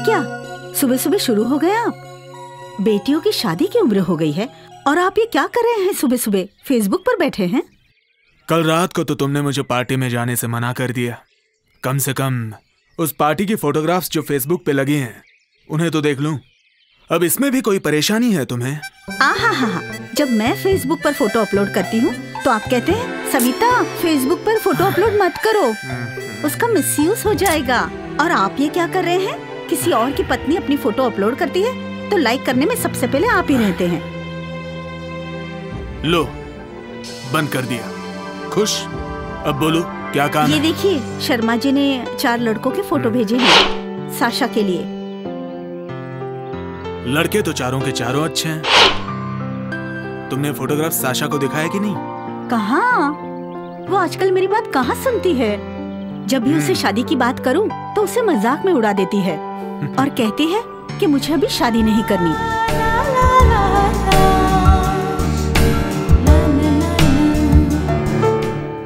क्या सुबह सुबह शुरू हो गए आप? बेटियों की शादी की उम्र हो गई है और आप ये क्या कर रहे हैं सुबह सुबह फेसबुक पर बैठे हैं? कल रात को तो तुमने मुझे पार्टी में जाने से मना कर दिया। कम से कम उस पार्टी की फोटोग्राफ्स जो फेसबुक पे लगी हैं उन्हें तो देख लूं। अब इसमें भी कोई परेशानी है तुम्हें? आहा, जब मैं फेसबुक पर फोटो अपलोड करती हूँ तो आप कहते हैं सविता फेसबुक पर फोटो अपलोड मत करो, उसका मिसयूज हो जाएगा। और आप ये क्या कर रहे हैं? किसी और की पत्नी अपनी फोटो अपलोड करती है तो लाइक करने में सबसे पहले आप ही रहते हैं। लो, बंद कर दिया। खुश? अब बोलो क्या काम ये है? देखिए, शर्मा जी ने 4 लड़कों के फोटो भेजे हैं साशा के लिए। लड़के तो चारों के चारों अच्छे हैं। तुमने फोटोग्राफ साशा को दिखाया कि नहीं? कहाँ? वो आजकल मेरी बात कहाँ सुनती है। जब भी उसे शादी की बात करूं तो उसे मजाक में उड़ा देती है और कहती है कि मुझे अभी शादी नहीं करनी।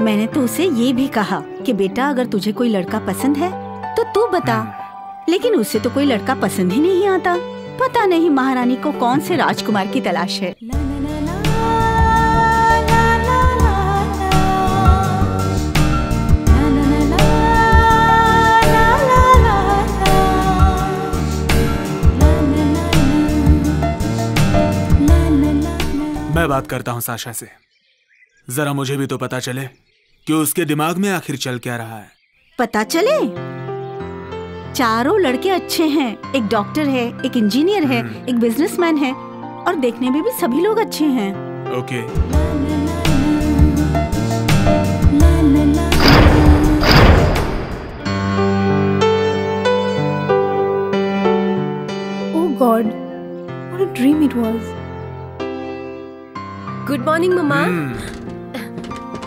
मैंने तो उसे ये भी कहा कि बेटा अगर तुझे कोई लड़का पसंद है तो तू बता, लेकिन उसे तो कोई लड़का पसंद ही नहीं आता। पता नहीं महारानी को कौन से राजकुमार की तलाश है। मैं बात करता हूँ साशा से, जरा मुझे भी तो पता चले कि उसके दिमाग में आखिर चल क्या रहा है। पता चले? चारों लड़के अच्छे हैं, एक डॉक्टर है, एक इंजीनियर है, एक बिजनेसमैन है और देखने में भी सभी लोग अच्छे हैं। Okay. Oh God, what a dream it was. Good morning मम्मा।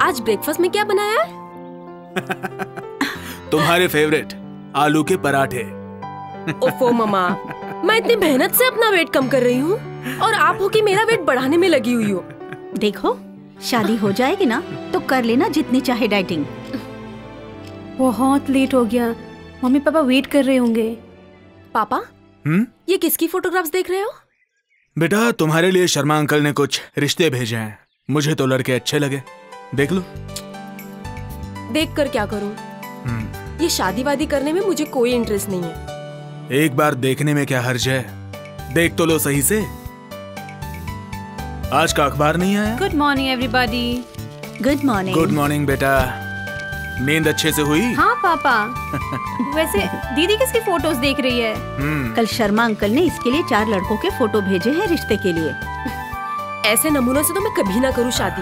आज ब्रेकफास्ट में क्या बनाया है? तुम्हारे फेवरेट आलू के पराठे। ओफो मम्मा, मैं इतनी मेहनत से अपना वेट कम कर रही हूँ और आप हो कि मेरा वेट बढ़ाने में लगी हुई हो। देखो, शादी हो जाएगी ना तो कर लेना जितनी चाहे डाइटिंग। बहुत लेट हो गया, मम्मी पापा वेट कर रहे होंगे। पापा, ये किसकी फोटोग्राफ्स देख रहे हो? बेटा, तुम्हारे लिए शर्मा अंकल ने कुछ रिश्ते भेजे हैं। मुझे तो लड़के अच्छे लगे, देख लो। देख कर क्या करूं? ये शादी वादी करने में मुझे कोई इंटरेस्ट नहीं है। एक बार देखने में क्या हर्ज है, देख तो लो सही से। आज का अखबार नहीं आया? Good morning everybody. Good morning. Good morning बेटा, नींद अच्छे से हुई? हाँ पापा। वैसे दीदी किसकी फोटोज देख रही है? कल शर्मा अंकल ने इसके लिए 4 लड़कों के फोटो भेजे हैं रिश्ते के लिए। ऐसे नमूनों से तो मैं कभी ना करूँ शादी।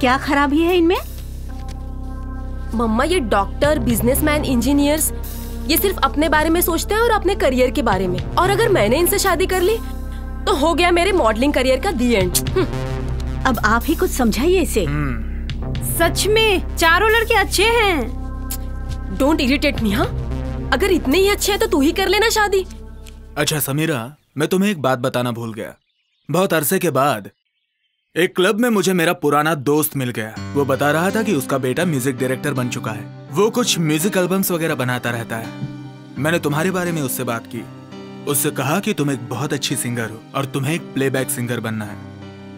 क्या खराबी है इनमें? मम्मा, ये डॉक्टर, बिजनेसमैन, इंजीनियर्स ये सिर्फ अपने बारे में सोचते हैं और अपने करियर के बारे में। और अगर मैंने इनसे शादी कर ली तो हो गया मेरे मॉडलिंग करियर का दी एंड। अब आप ही कुछ समझाइए इसे। सच में चारों लड़के अच्छे हैं। Don't irritate me. हाँ, अगर इतने ही अच्छे हैं तो तू ही कर लेना शादी। अच्छा समीरा, मैं तुम्हें एक बात बताना भूल गया। बहुत अरसे के बाद एक क्लब में मुझे मेरा पुराना दोस्त मिल गया। वो बता रहा था कि उसका बेटा म्यूजिक डायरेक्टर बन चुका है। वो कुछ म्यूजिक एल्बम्स वगैरह बनाता रहता है। मैंने तुम्हारे बारे में उससे बात की। उससे कहा कि तुम एक बहुत अच्छी सिंगर हो और तुम्हें एक प्लेबैक सिंगर बनना है।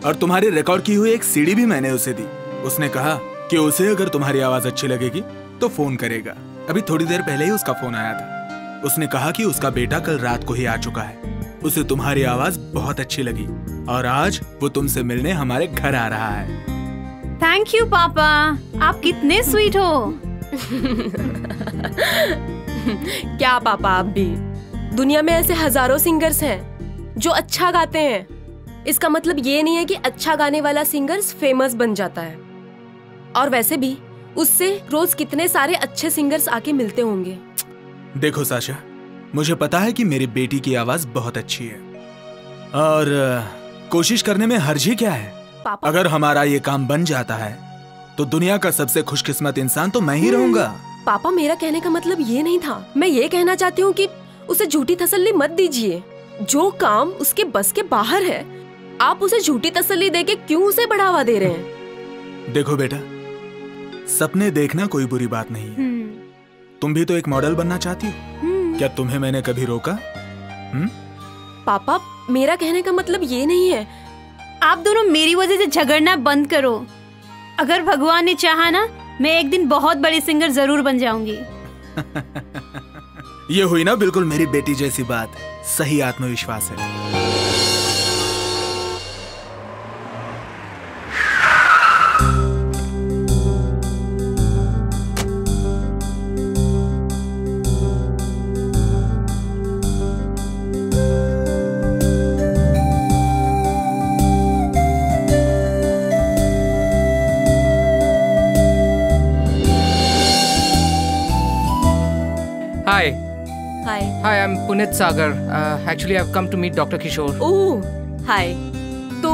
और तुम्हारी रिकॉर्ड की हुई एक सीडी भी मैंने उसे दी। उसने कहा कि उसे अगर तुम्हारी आवाज अच्छी लगेगी तो फोन करेगा। अभी थोड़ी देर पहले ही उसका फोन आया था। उसने कहा कि उसका बेटा कल रात को ही आ चुका है। उसे तुम्हारी आवाज बहुत अच्छी लगी और आज वो तुमसे मिलने हमारे घर आ रहा है। थैंक यू पापा, आप कितने स्वीट हो। क्या पापा, आप भी। दुनिया में ऐसे हजारों सिंगर्स हैं जो अच्छा गाते हैं। इसका मतलब ये नहीं है कि अच्छा गाने वाला सिंगर्स फेमस बन जाता है। और वैसे भी उससे रोज कितने सारे अच्छे सिंगर्स आके मिलते होंगे। देखो साशा, मुझे पता है कि मेरी बेटी की आवाज बहुत अच्छी है और कोशिश करने में हर्ज ही क्या है। पापा, अगर हमारा ये काम बन जाता है तो दुनिया का सबसे खुशकिस्मत इंसान तो मैं ही रहूंगा। पापा, मेरा कहने का मतलब ये नहीं था। मैं ये कहना चाहती हूँ कि उसे झूठी तसल्ली मत दीजिए। जो काम उसके बस के बाहर है, आप उसे झूठी तसल्ली देके क्यों उसे बढ़ावा दे रहे हैं? देखो बेटा, सपने देखना कोई बुरी बात नहीं है। तुम भी तो एक मॉडल बनना चाहती हो। क्या तुम्हें मैंने कभी रोका? पापा, मेरा कहने का मतलब ये नहीं है। आप दोनों मेरी वजह से झगड़ना बंद करो। अगर भगवान ने चाहा ना, मैं एक दिन बहुत बड़ी सिंगर जरूर बन जाऊंगी। ये हुई ना बिल्कुल मेरी बेटी जैसी बात। सही आत्मविश्वास है। Hi. Hi. Hi, I'm Punit Sagar. Actually, I've come to meet Dr. Kishore. ओह, हाय। तो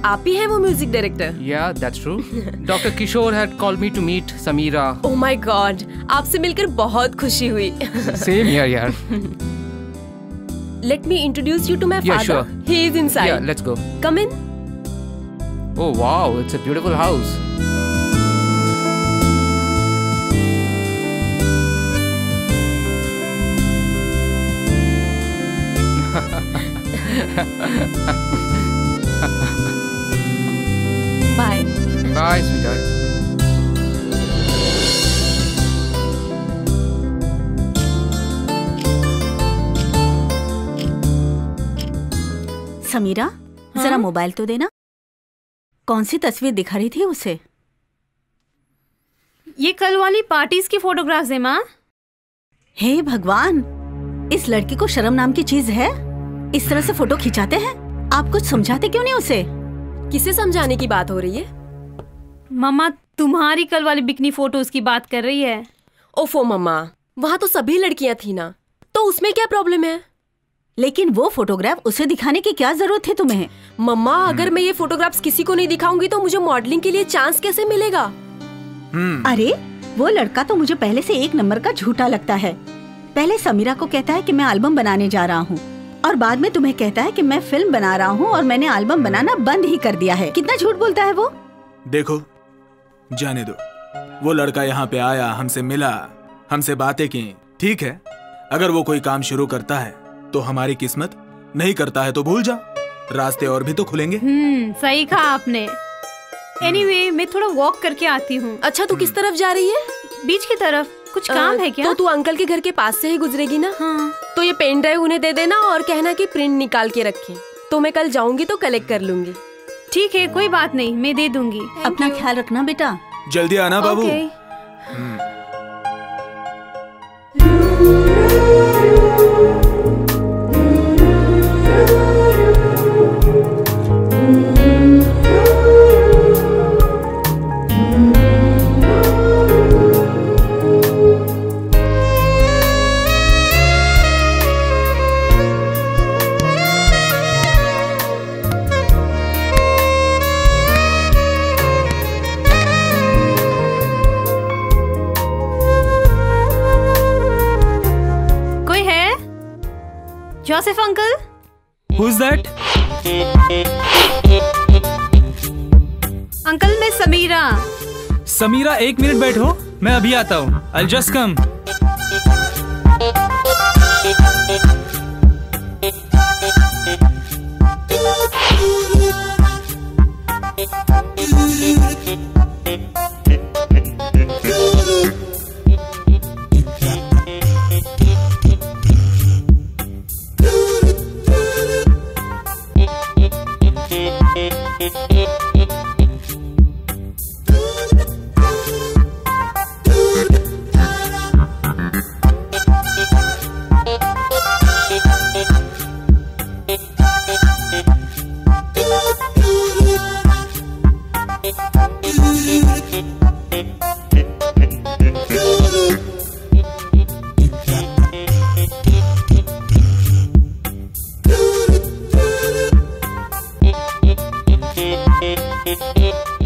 आप ही हैं वो music director? Yeah, that's true. Dr. Kishore had called me to meet Sameera. Oh my God, आपसे मिलकर बहुत खुशी हुई। Same here, yaar. Let me introduce you to my Yeah, father. sure. He is inside. Yeah, let's go. Come in. Oh, wow, it's a beautiful house. Bye. Bye, sweetheart. Samira, जरा mobile तो देना। कौन सी तस्वीर दिखा रही थी उसे? ये कल वाली पार्टीज की फोटोग्राफ्स है माँ। हे भगवान, इस लड़की को शर्म नाम की चीज है? इस तरह से फोटो खिंचाते हैं? आप कुछ समझाते क्यों नहीं उसे? किसे समझाने की बात हो रही है? मम्मा, तुम्हारी कल वाली बिकनी फोटोज की बात कर रही है। ओफो मम्मा, वहाँ तो सभी लड़कियाँ थी ना, तो उसमें क्या प्रॉब्लम है? लेकिन वो फोटोग्राफ उसे दिखाने की क्या जरूरत है तुम्हें? मम्मा, अगर मैं ये फोटोग्राफ्स किसी को नहीं दिखाऊंगी तो मुझे मॉडलिंग के लिए चांस कैसे मिलेगा? अरे वो लड़का तो मुझे पहले से एक नंबर का झूठा लगता है। पहले समीरा को कहता है कि मैं एल्बम बनाने जा रहा हूँ, और बाद में तुम्हें कहता है कि मैं फिल्म बना रहा हूँ और मैंने एल्बम बनाना बंद ही कर दिया है। कितना झूठ बोलता है वो। देखो, जाने दो। वो लड़का यहाँ पे आया, हमसे मिला, हमसे बातें की, ठीक है। अगर वो कोई काम शुरू करता है तो हमारी किस्मत, नहीं करता है तो भूल जा, रास्ते और भी तो खुलेंगे। सही कहा आपने। एनीवे, मैं थोड़ा वॉक करके आती हूँ। अच्छा, तू किस तरफ जा रही है? बीच की तरफ। कुछ काम है क्या? तो तू अंकल के घर के पास से ही गुजरेगी ना? हाँ। तो ये पेन ड्राइव उन्हें दे देना और कहना कि प्रिंट निकाल के रखें, तो मैं कल जाऊंगी तो कलेक्ट कर लूंगी। ठीक है, कोई बात नहीं, मैं दे दूंगी। अपना ख्याल रखना बेटा। जल्दी आना बाबू। Joseph uncle. Who's that? Uncle, मैं समीरा। समीरा, एक मिनट बैठो, मैं अभी आता हूँ। I'll just come.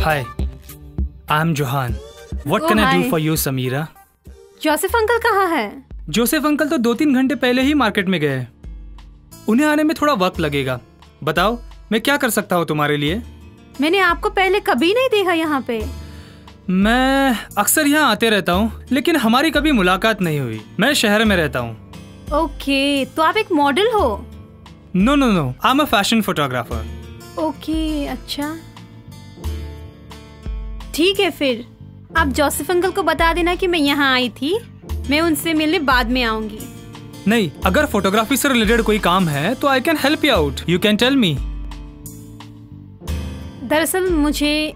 Hi, I'm Johan. What can I do for you, Sameera? Joseph uncle कहाँ है? जोसेफ अंकल तो 2-3 घंटे पहले ही मार्केट में गए। उन्हें आने में थोड़ा वक्त लगेगा। बताओ, मैं क्या कर सकता हूँ तुम्हारे लिए? मैंने आपको पहले कभी नहीं देखा यहाँ पे। मैं अक्सर यहाँ आते रहता हूँ, लेकिन हमारी कभी मुलाकात नहीं हुई। मैं शहर में रहता हूँ। ओके, तो आप एक मॉडल हो? No no no, I am a fashion photographer. Okay, अच्छा ठीक है। फिर आप जोसेफ अंकल को बता देना कि मैं यहाँ आई थी, मैं उनसे मिलने बाद में आऊंगी। नहीं, अगर फोटोग्राफी से रिलेटेड कोई काम है तो I can help you out, you can tell me. दरअसल मुझे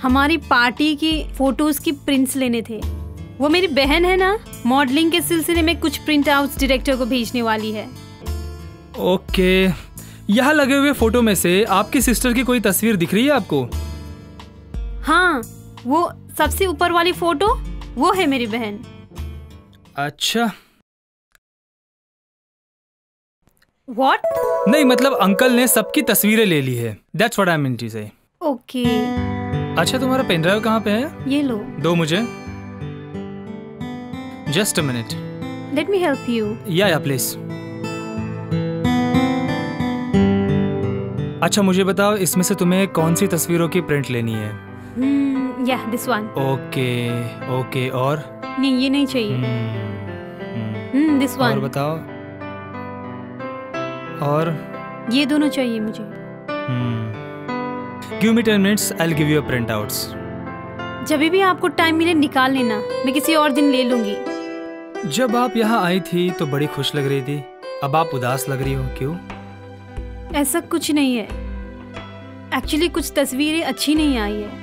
हमारी पार्टी की फोटोज की प्रिंट्स लेने थे। वो मेरी बहन है ना, मॉडलिंग के सिलसिले में कुछ प्रिंट आउट्स डायरेक्टर को भेजने वाली है। ओके, यहाँ लगे हुए फोटो में से आपकी सिस्टर की कोई तस्वीर दिख रही है आपको? हाँ, वो सबसे ऊपर वाली फोटो, वो है मेरी बहन। अच्छा। What? नहीं, मतलब अंकल ने सबकी तस्वीरें ले ली है, that's what I mean to say. Okay. अच्छा, तुम्हारा पेन ड्राइव कहाँ पे है? ये लो। दो मुझे। Just a minute. Let me help you. या प्लीज। अच्छा, मुझे बताओ इसमें से तुम्हें कौन सी तस्वीरों की प्रिंट लेनी है? या दिस वन। ओके ओके, और? नहीं, ये नहीं चाहिए। This one. और बताओ। और? ये दोनों चाहिए मुझे। Give me 10 minutes, I will give you print outs. जब भी आपको टाइम मिले निकाल लेना, मैं किसी और दिन ले लूंगी। जब आप यहाँ आई थी तो बड़ी खुश लग रही थी, अब आप उदास लग रही हो, क्यों? ऐसा कुछ नहीं है, एक्चुअली कुछ तस्वीरें अच्छी नहीं आई है।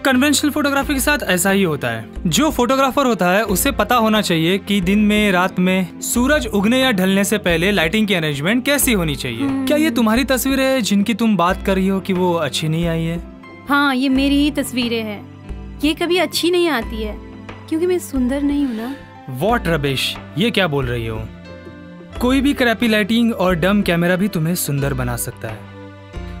कन्वेंशनल फोटोग्राफी के साथ ऐसा ही होता है। जो फोटोग्राफर होता है उसे पता होना चाहिए कि दिन में, रात में, सूरज उगने या ढलने से पहले लाइटिंग की अरेंजमेंट कैसी होनी चाहिए। क्या ये तुम्हारी तस्वीरें हैं जिनकी तुम बात कर रही हो कि वो अच्छी नहीं आई है? हाँ, ये मेरी ही तस्वीरें हैं। ये कभी अच्छी नहीं आती है क्योंकि मैं सुंदर नहीं हूँ ना। वॉट रबिश, ये क्या बोल रही हो? कोई भी क्रैपी लाइटिंग और डम कैमरा भी तुम्हें सुंदर बना सकता है,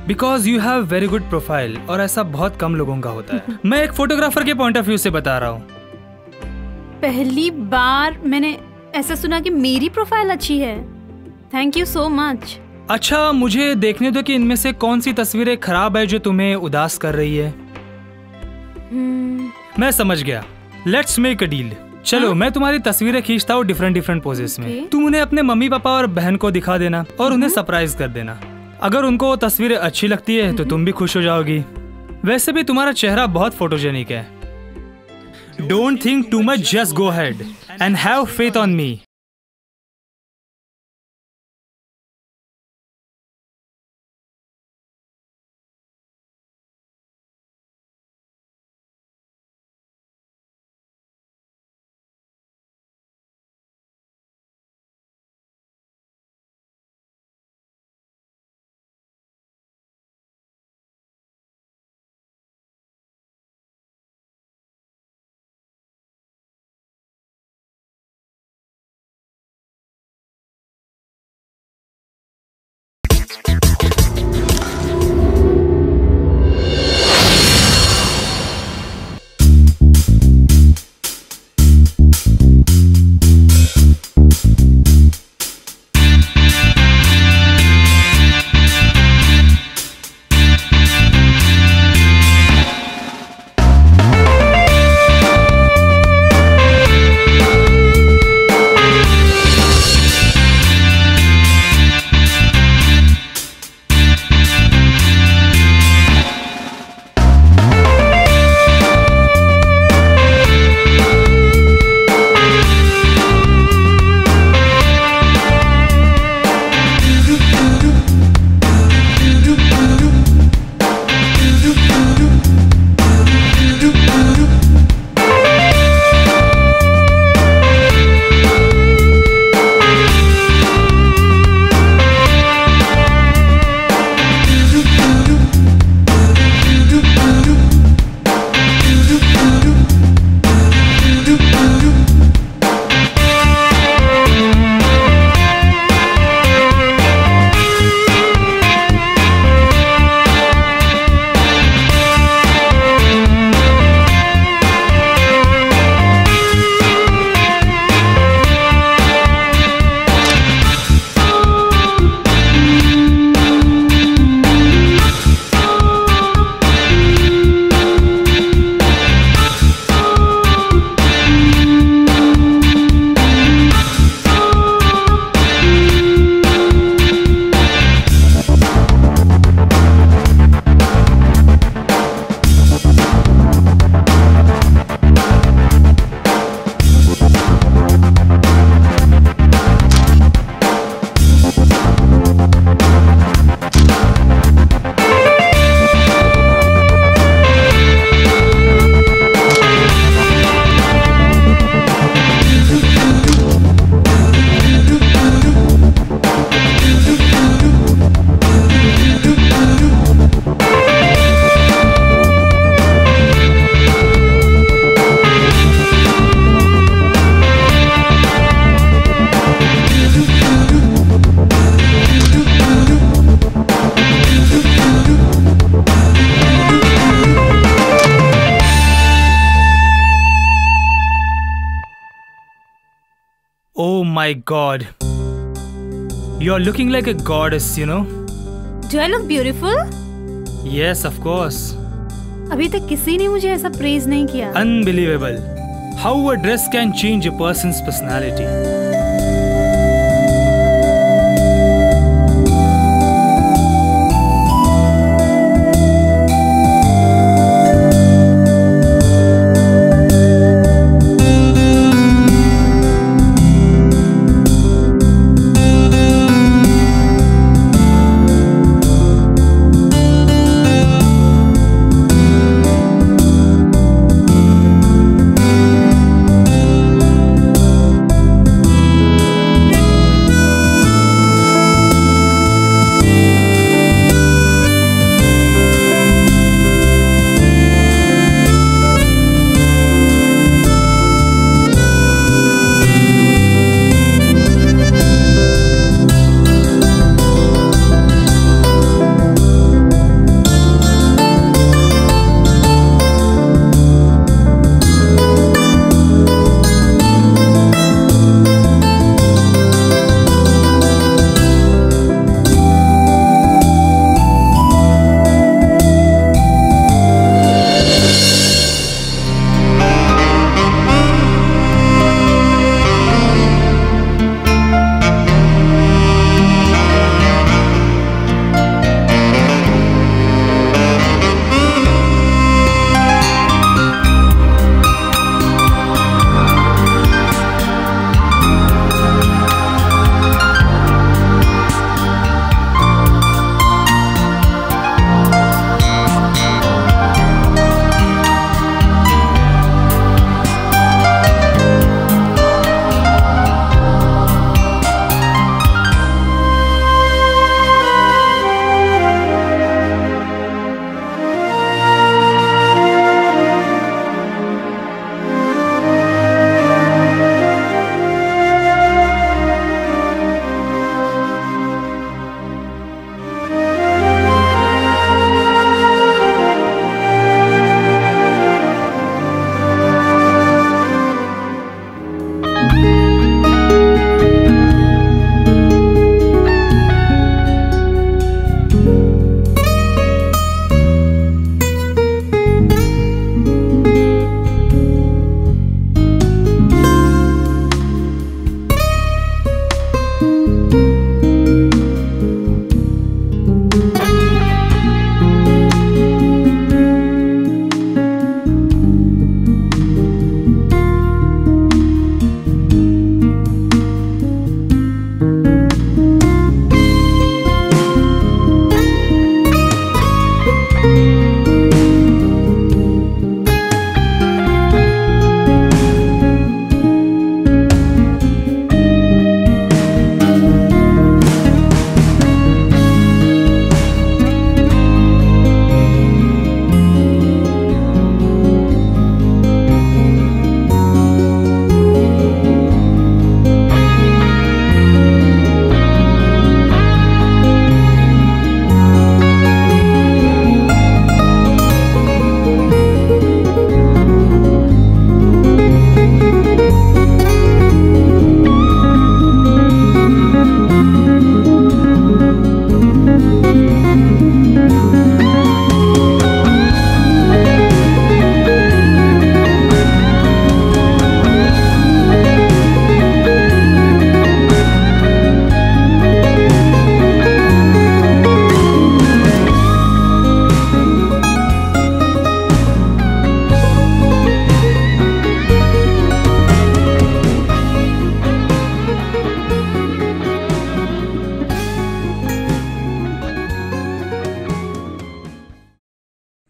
because you have very good profile, और ऐसा बहुत कम लोगों का होता है। मैं एक फोटोग्राफर के पॉइंट ऑफ व्यू से बता रहा हूँ। पहली बार मैंने ऐसा सुना कि मेरी प्रोफाइल अच्छी है। Thank you so much. अच्छा, मुझे देखने दो कि इनमें से कौन सी तस्वीरें खराब है जो तुम्हें उदास कर रही है। मैं समझ गया, लेट्स मेक अ डील। चलो, हाँ? मैं तुम्हारी तस्वीरें खींचता हूँ डिफरेंट पोजेस में। तुम उन्हें अपने मम्मी पापा और बहन को दिखा देना और उन्हें सरप्राइज कर देना। अगर उनको वो तस्वीरें अच्छी लगती है तो तुम भी खुश हो जाओगी। वैसे भी तुम्हारा चेहरा बहुत फोटोजेनिक है। Don't think too much, just go ahead and have faith on me. my God. You're looking like a goddess, you know. Do I look beautiful? Yes, of course. अभी तक किसी ने मुझे ऐसा प्रेज नहीं किया। Unbelievable. How a dress can change a person's personality.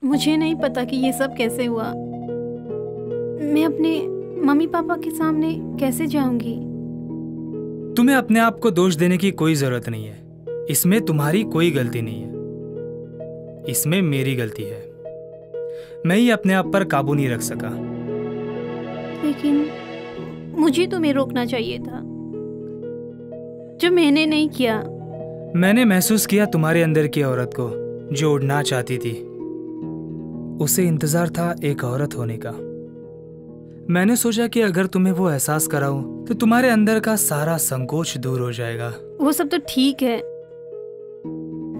मुझे नहीं पता कि ये सब कैसे हुआ। मैं अपने मम्मी पापा के सामने कैसे जाऊंगी? तुम्हें अपने आप को दोष देने की कोई जरूरत नहीं है। इसमें तुम्हारी कोई गलती नहीं है, इसमें मेरी गलती है। मैं ही अपने आप पर काबू नहीं रख सका। लेकिन मुझे तुम्हें रोकना चाहिए था, जो मैंने नहीं किया। मैंने महसूस किया तुम्हारे अंदर की औरत को जो उड़ना चाहती थी। उसे इंतजार था एक औरत होने का। मैंने सोचा कि अगर तुम्हें वो एहसास कराऊं तो तुम्हारे अंदर का सारा संकोच दूर हो जाएगा। वो सब तो ठीक है,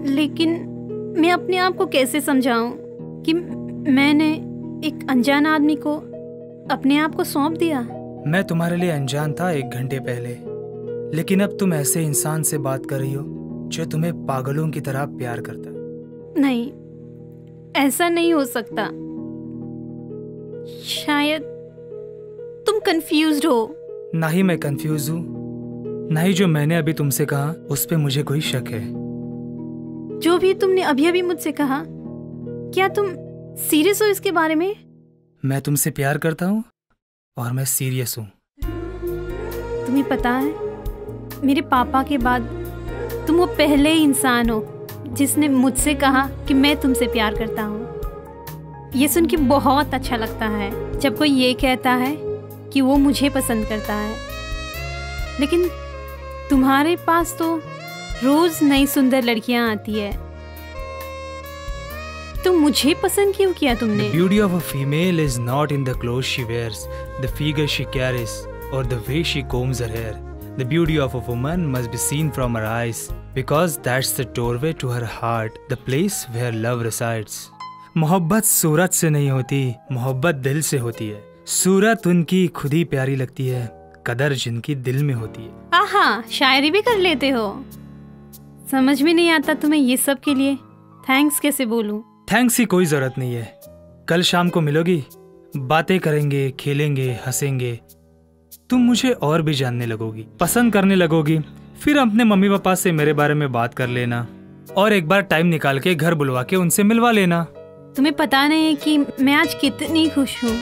लेकिन मैं अपने आप को कैसे समझाऊं कि मैंने एक अनजान आदमी को अपने आप को सौंप दिया। मैं तुम्हारे लिए अनजान था 1 घंटे पहले, लेकिन अब तुम ऐसे इंसान से बात कर रही हो जो तुम्हें पागलों की तरह प्यार करता है। नहीं, ऐसा नहीं हो सकता। शायद तुम कंफ्यूज्ड हो। ना ही मैं कंफ्यूज हूँ, ना ही जो मैंने अभी तुमसे कहा उस पे मुझे कोई शक है। जो भी तुमने अभी अभी मुझसे कहा, क्या तुम सीरियस हो इसके बारे में? मैं तुमसे प्यार करता हूँ और मैं सीरियस हूँ। तुम्हें पता है, मेरे पापा के बाद तुम वो पहले इंसान हो जिसने मुझसे कहा कि मैं तुमसे प्यार करता हूँ। ये सुन के बहुत अच्छा लगता है जब कोई ये कहता है कि वो मुझे पसंद करता है। लेकिन तुम्हारे पास तो रोज नई सुंदर लड़कियां आती है, तो मुझे पसंद क्यों किया तुमने? The beauty of a female is not in the clothes she wears, the figure she carries, or the way she combs her hair. The beauty of a woman must be seen from her eyes, because that's the doorway to her heart, the place where love resides. मोहब्बत सूरत से नहीं होती, मोहब्बत दिल से होती है। सूरत उनकी खुद ही प्यारी लगती है, कदर जिनकी दिल में होती है। आहा, शायरी भी कर लेते हो। समझ में नहीं आता तुम्हें ये सब के लिए थैंक्स कैसे बोलूं? थैंक्स की कोई जरूरत नहीं है। कल शाम को मिलोगी, बातें करेंगे, खेलेंगे, हंसेंगे। तुम मुझे और भी जानने लगोगी, पसंद करने लगोगी। फिर अपने मम्मी पापा से मेरे बारे में बात कर लेना और एक बार टाइम निकाल के घर बुलवा के उनसे मिलवा लेना। तुम्हें पता नहीं है कि मैं आज कितनी खुश हूँ।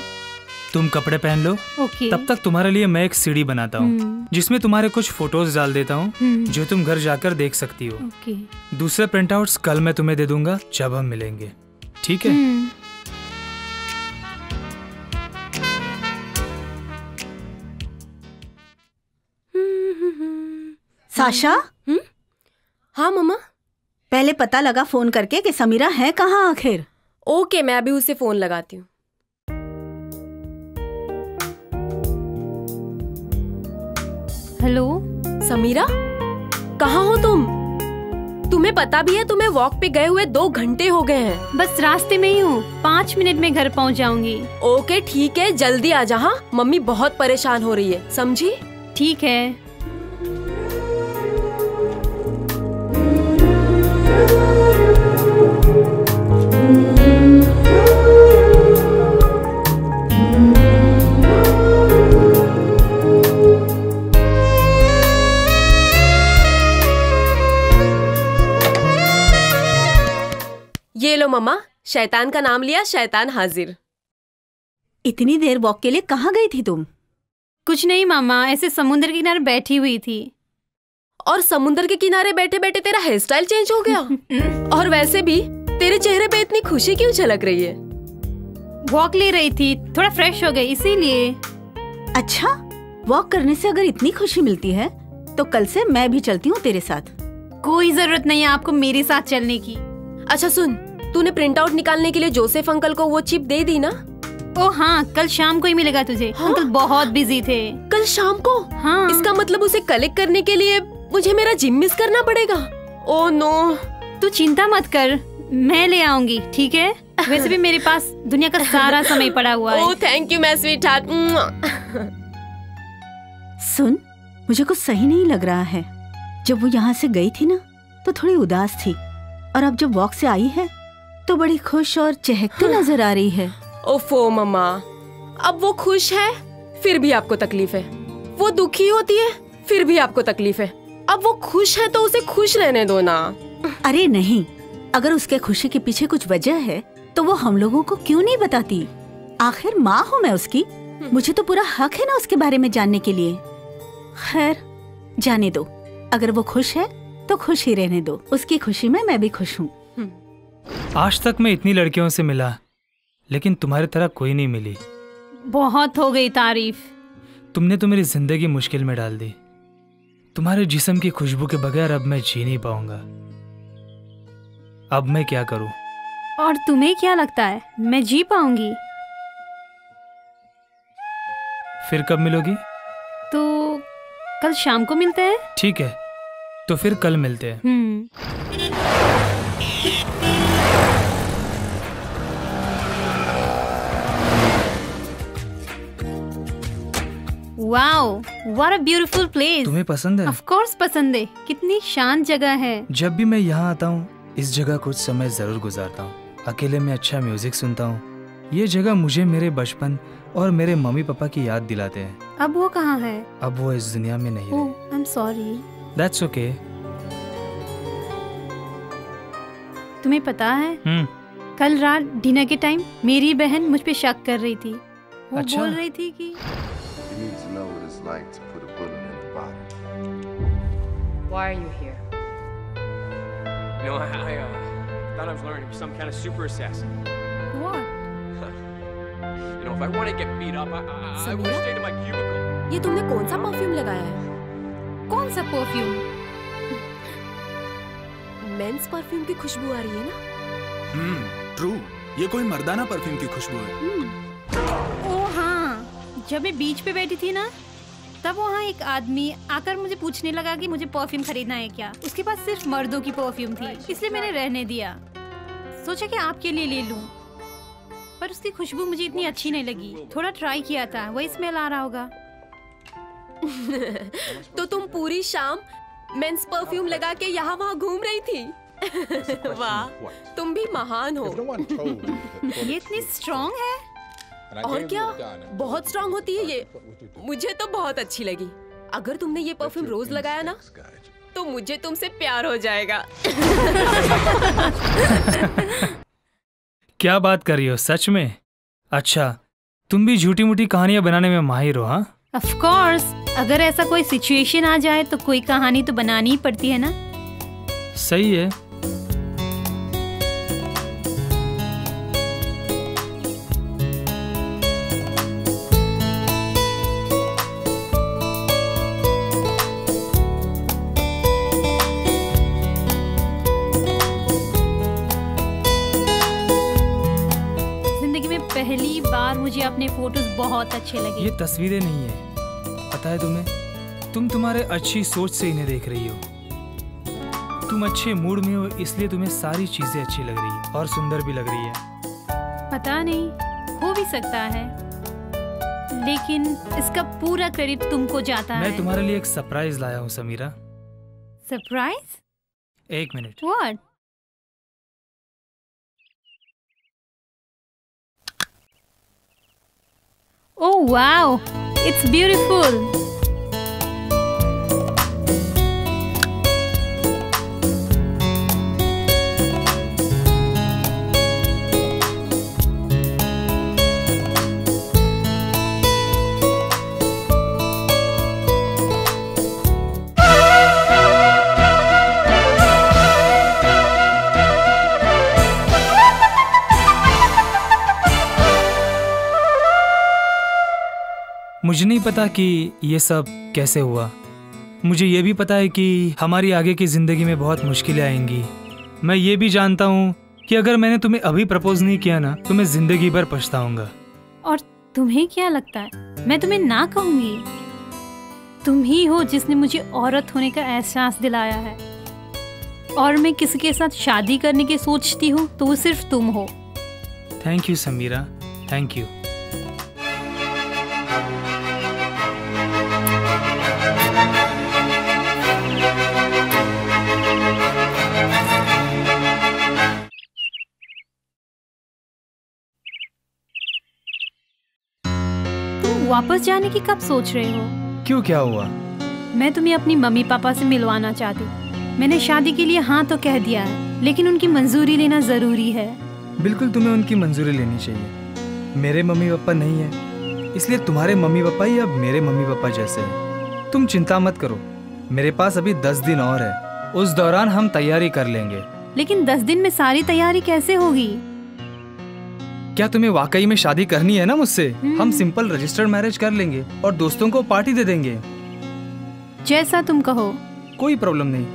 तुम कपड़े पहन लो, ओके। तब तक तुम्हारे लिए मैं एक सीडी बनाता हूँ जिसमें तुम्हारे कुछ फोटोज डाल देता हूँ जो तुम घर जाकर देख सकती हो। ओके। दूसरे प्रिंट आउट्स कल मैं तुम्हें दे दूंगा जब हम मिलेंगे, ठीक है? साशा, हाँ मम्मा। पहले पता लगा फोन करके कि समीरा है कहाँ आखिर। ओके, मैं अभी उसे फोन लगाती हूँ। हेलो समीरा, कहाँ हो तुम? तुम्हें पता भी है तुम्हें वॉक पे गए हुए 2 घंटे हो गए हैं। बस रास्ते में ही हूँ, 5 मिनट में घर पहुँच जाऊंगी। ओके ठीक है, जल्दी आ जा। हाँ, मम्मी बहुत परेशान हो रही है, समझी? ठीक है। ये लो मम्मा, शैतान का नाम लिया, शैतान हाजिर। इतनी देर वॉक के लिए कहाँ गई थी तुम? कुछ नहीं मामा, ऐसे समुद्र के किनारे बैठी हुई थी। और समुद्र के किनारे बैठे बैठे तेरा हेयर स्टाइल चेंज हो गया। और वैसे भी तेरे चेहरे पे इतनी खुशी क्यों झलक रही है? वॉक ले रही थी, थोड़ा फ्रेश हो गई इसीलिए। अच्छा, वॉक करने से अगर इतनी खुशी मिलती है तो कल से मैं भी चलती हूँ तेरे साथ। कोई जरूरत नहीं है आपको मेरे साथ चलने की। अच्छा सुन, तूने प्रिंट आउट निकालने के लिए जोसेफ अंकल को वो चिप दे दी ना? ओ हाँ, कल शाम को ही मिलेगा तुझे। हाँ? अंकल बहुत बिजी थे। कल शाम को? हाँ। इसका मतलब उसे कलेक्ट करने के लिए मुझे मेरा जिम मिस करना पड़ेगा। Oh no. तू चिंता मत कर, मैं ले आऊंगी, ठीक है? वैसे भी मेरे पास दुनिया का सारा समय पड़ा हुआ है। Oh thank you my sweetheart. सुन, मुझे कुछ सही नहीं लग रहा है। जब वो यहाँ से गई थी ना तो थोड़ी उदास थी, और अब जब वॉक से आई है तो बड़ी खुश और चहकती नजर आ रही है। ओफो मम्मा, अब वो खुश है फिर भी आपको तकलीफ है, वो दुखी होती है फिर भी आपको तकलीफ है। अब वो खुश है तो उसे खुश रहने दो ना। अरे नहीं, अगर उसके खुशी के पीछे कुछ वजह है तो वो हम लोगों को क्यों नहीं बताती? आखिर माँ हूँ मैं उसकी, मुझे तो पूरा हक है ना उसके बारे में जानने के लिए। खैर जाने दो, अगर वो खुश है तो खुश ही रहने दो। उसकी खुशी में मैं भी खुश हूँ। आज तक मैं इतनी लड़कियों से मिला, लेकिन तुम्हारी तरह कोई नहीं मिली। बहुत हो गई तारीफ। तुमने तो मेरी जिंदगी मुश्किल में डाल दी। तुम्हारे जिस्म की खुशबू के बगैर अब मैं जी नहीं पाऊंगा। अब मैं क्या करूं? और तुम्हें क्या लगता है मैं जी पाऊंगी? फिर कब मिलोगी? तो कल शाम को मिलते हैं। ठीक है, तो फिर कल मिलते हैं। Wow, what a beautiful place. तुम्हें पसंद है? ऑफ कोर्स पसंद है, कितनी शांत जगह है। जब भी मैं यहाँ आता हूँ इस जगह कुछ समय जरूर गुजारता हूँ। अकेले में अच्छा म्यूजिक सुनता हूँ। ये जगह मुझे मेरे बचपन और मेरे मम्मी पापा की याद दिलाते हैं। अब वो कहाँ है? अब वो इस दुनिया में नहीं रहे। I am sorry. That's okay. तुम्हें पता है कल रात डिनर के टाइम मेरी बहन मुझ पे शक कर रही थी। वो अच्छा? बोल रही थी कि You need to know what it's like to put a bullet in a body. Why are you here? You know, I thought I was learning for some kind of super assassin. What? You know, if I want to get beat up, I want to Samira? stay to my cubicle. ये तुमने कौन सा perfume लगाया है? कौन सा perfume? Mains perfume की खुशबू आ रही है ना? ट्रू। ये कोई मर्दाना परफ्यूम की खुशबू है। ओह हाँ, जब मैं बीच पे बैठी थी ना, तब वहाँ एक आदमी आकर मुझे पूछने लगा कि मुझे परफ्यूम खरीदना है क्या। उसके पास सिर्फ मर्दों की परफ्यूम थी, इसलिए मैंने रहने दिया। सोचा कि आपके लिए ले लूं, पर उसकी खुशबू मुझे इतनी अच्छी नहीं लगी। थोड़ा ट्राई किया था, वही स्मेल आ रहा होगा। तो तुम पूरी शाम मेंस परफ्यूम लगा के यहाँ वहाँ घूम रही थी। वाह, तुम भी महान हो। ये इतनी स्ट्रॉन्ग है। और क्या, बहुत स्ट्रांग होती है ये। मुझे तो बहुत अच्छी लगी। अगर तुमने ये परफ्यूम रोज लगाया ना, तो मुझे तुमसे प्यार हो जाएगा। क्या बात कर रही हो, सच में? अच्छा, तुम भी झूठी मूठी कहानियां बनाने में माहिर हो? हाँ, ऑफ कोर्स। अगर ऐसा कोई सिचुएशन आ जाए तो कोई कहानी तो बनानी ही पड़ती है ना। सही है। जिंदगी में पहली बार मुझे अपने फोटोज बहुत अच्छे लगे। ये तस्वीरें नहीं है, पता है तुम्हें? तुम तुम्हारे अच्छी सोच से इन्हें देख रही हो। तुम अच्छे मूड में हो, इसलिए तुम्हें सारी चीजें अच्छी लग रही है और सुंदर भी लग रही है। पता नहीं, हो भी सकता है, लेकिन इसका पूरा क्रेडिट तुमको जाता है। मैं तुम्हारे लिए एक सरप्राइज लाया हूँ समीरा। सरप्राइज? एक minute. What? Oh wow, it's beautiful. मुझे नहीं पता कि ये सब कैसे हुआ। मुझे ये भी पता है कि हमारी आगे की जिंदगी में बहुत मुश्किलें आएंगी। मैं ये भी जानता हूँ कि अगर मैंने तुम्हें अभी प्रपोज नहीं किया ना, तो मैं जिंदगी भर पछताऊंगा। और तुम्हें क्या लगता है मैं तुम्हें ना कहूंगी? तुम ही हो जिसने मुझे औरत होने का एहसास दिलाया है। और मैं किसी के साथ शादी करने की सोचती हूँ तो वो सिर्फ तुम हो। Thank you Samira, thank you. वापस जाने की कब सोच रहे हो? क्यों, क्या हुआ? मैं तुम्हें अपनी मम्मी पापा से मिलवाना चाहती। मैंने शादी के लिए हाँ तो कह दिया है, लेकिन उनकी मंजूरी लेना जरूरी है। बिल्कुल, तुम्हें उनकी मंजूरी लेनी चाहिए। मेरे मम्मी पापा नहीं है, इसलिए तुम्हारे मम्मी पापा ही अब मेरे मम्मी पापा जैसे हैं। तुम चिंता मत करो, मेरे पास अभी 10 दिन और है, उस दौरान हम तैयारी कर लेंगे। लेकिन 10 दिन में सारी तैयारी कैसे होगी? क्या तुम्हें वाकई में शादी करनी है ना मुझसे? हम सिंपल रजिस्टर्ड मैरिज कर लेंगे और दोस्तों को पार्टी दे देंगे। जैसा तुम कहो। कोई प्रॉब्लम नहीं।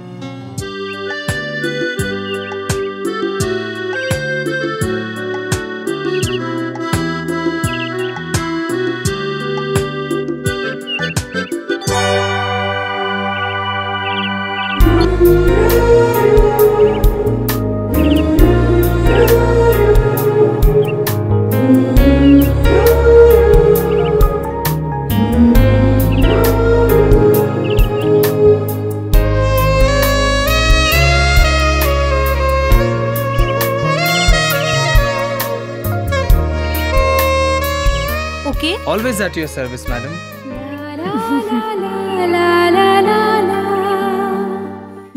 Okay? Always at your service madam.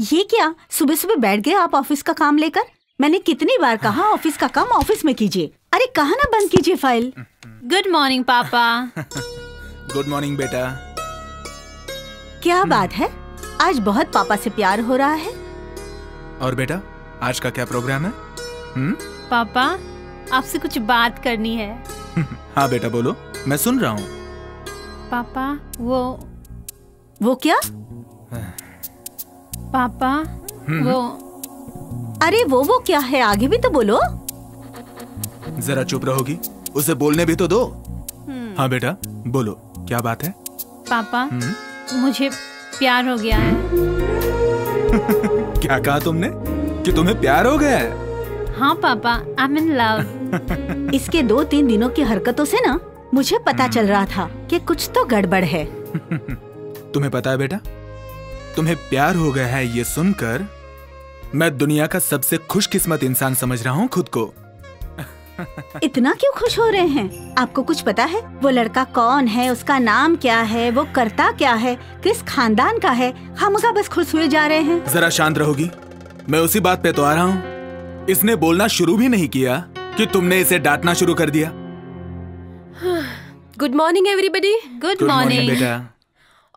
ये क्या सुबह सुबह बैठ गए आप ऑफिस का काम लेकर? मैंने कितनी बार कहा ऑफिस का काम ऑफिस में कीजिए। अरे कहा ना बंद कीजिए फाइल। गुड मॉर्निंग पापा। गुड मॉर्निंग बेटा। क्या बात है, आज बहुत पापा से प्यार हो रहा है। और बेटा आज का क्या प्रोग्राम है? पापा आपसे कुछ बात करनी है। हाँ बेटा बोलो, मैं सुन रहा हूँ। पापा वो क्या? पापा वो अरे वो क्या है, आगे भी तो बोलो। जरा चुप रहोगी? उसे बोलने भी तो दो। हाँ बेटा बोलो, क्या बात है? पापा मुझे प्यार हो गया है। क्या कहा तुमने कि तुम्हें प्यार हो गया है? हाँ पापा, आई एम इन लव। इसके 2-3 दिनों की हरकतों से ना मुझे पता चल रहा था कि कुछ तो गड़बड़ है। तुम्हें पता है बेटा, तुम्हें प्यार हो गया है ये सुनकर मैं दुनिया का सबसे खुशकिस्मत इंसान समझ रहा हूँ खुद को। इतना क्यों खुश हो रहे हैं? आपको कुछ पता है वो लड़का कौन है, उसका नाम क्या है, वो करता क्या है, किस खानदान का है? खामखा बस खुश हुए जा रहे हैं। जरा शांत रहोगी? मैं उसी बात पे तो आ रहा हूँ। इसने बोलना शुरू भी नहीं किया कि तुमने इसे डांटना शुरू कर दिया। Good morning everybody. Good morning बेटा।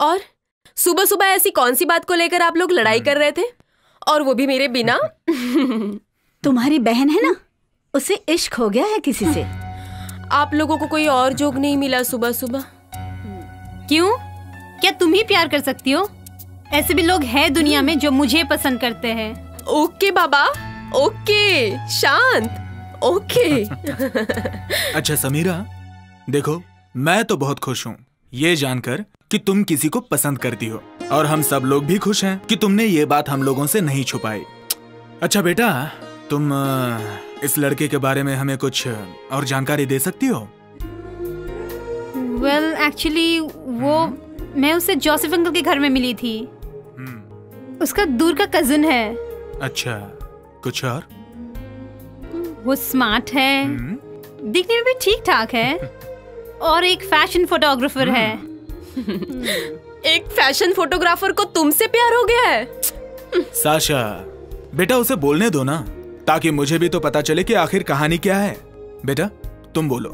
और सुबह सुबह ऐसी कौन सी बात को लेकर आप लोग लड़ाई कर रहे थे, और वो भी मेरे बिना? तुम्हारी बहन है ना, उसे इश्क हो गया है किसी से। आप लोगों को कोई और जोग नहीं मिला सुबह सुबह? क्यों? क्या तुम ही प्यार कर सकती हो? ऐसे भी लोग हैं दुनिया में जो मुझे पसंद करते हैं। ओके बाबा, ओके, शांत, ओके। अच्छा समीरा, देखो मैं तो बहुत खुश हूँ ये जानकर कि तुम किसी को पसंद करती हो, और हम सब लोग भी खुश हैं कि तुमने ये बात हम लोगों से नहीं छुपाई। अच्छा बेटा, तुम इस लड़के के बारे में हमें कुछ और जानकारी दे सकती हो? वेल एक्चुअली मैं उससे जोसेफ अंकल के घर में मिली थी। उसका दूर का कजिन है। अच्छा, कुछ और? वो स्मार्ट है, दिखने में भी ठीक ठाक है, और एक फैशन फोटोग्राफर है। एक फैशन फोटोग्राफर को तुमसे प्यार हो गया है? साशा बेटा उसे बोलने दो ना, ताकि मुझे भी तो पता चले कि आखिर कहानी क्या है। बेटा तुम बोलो।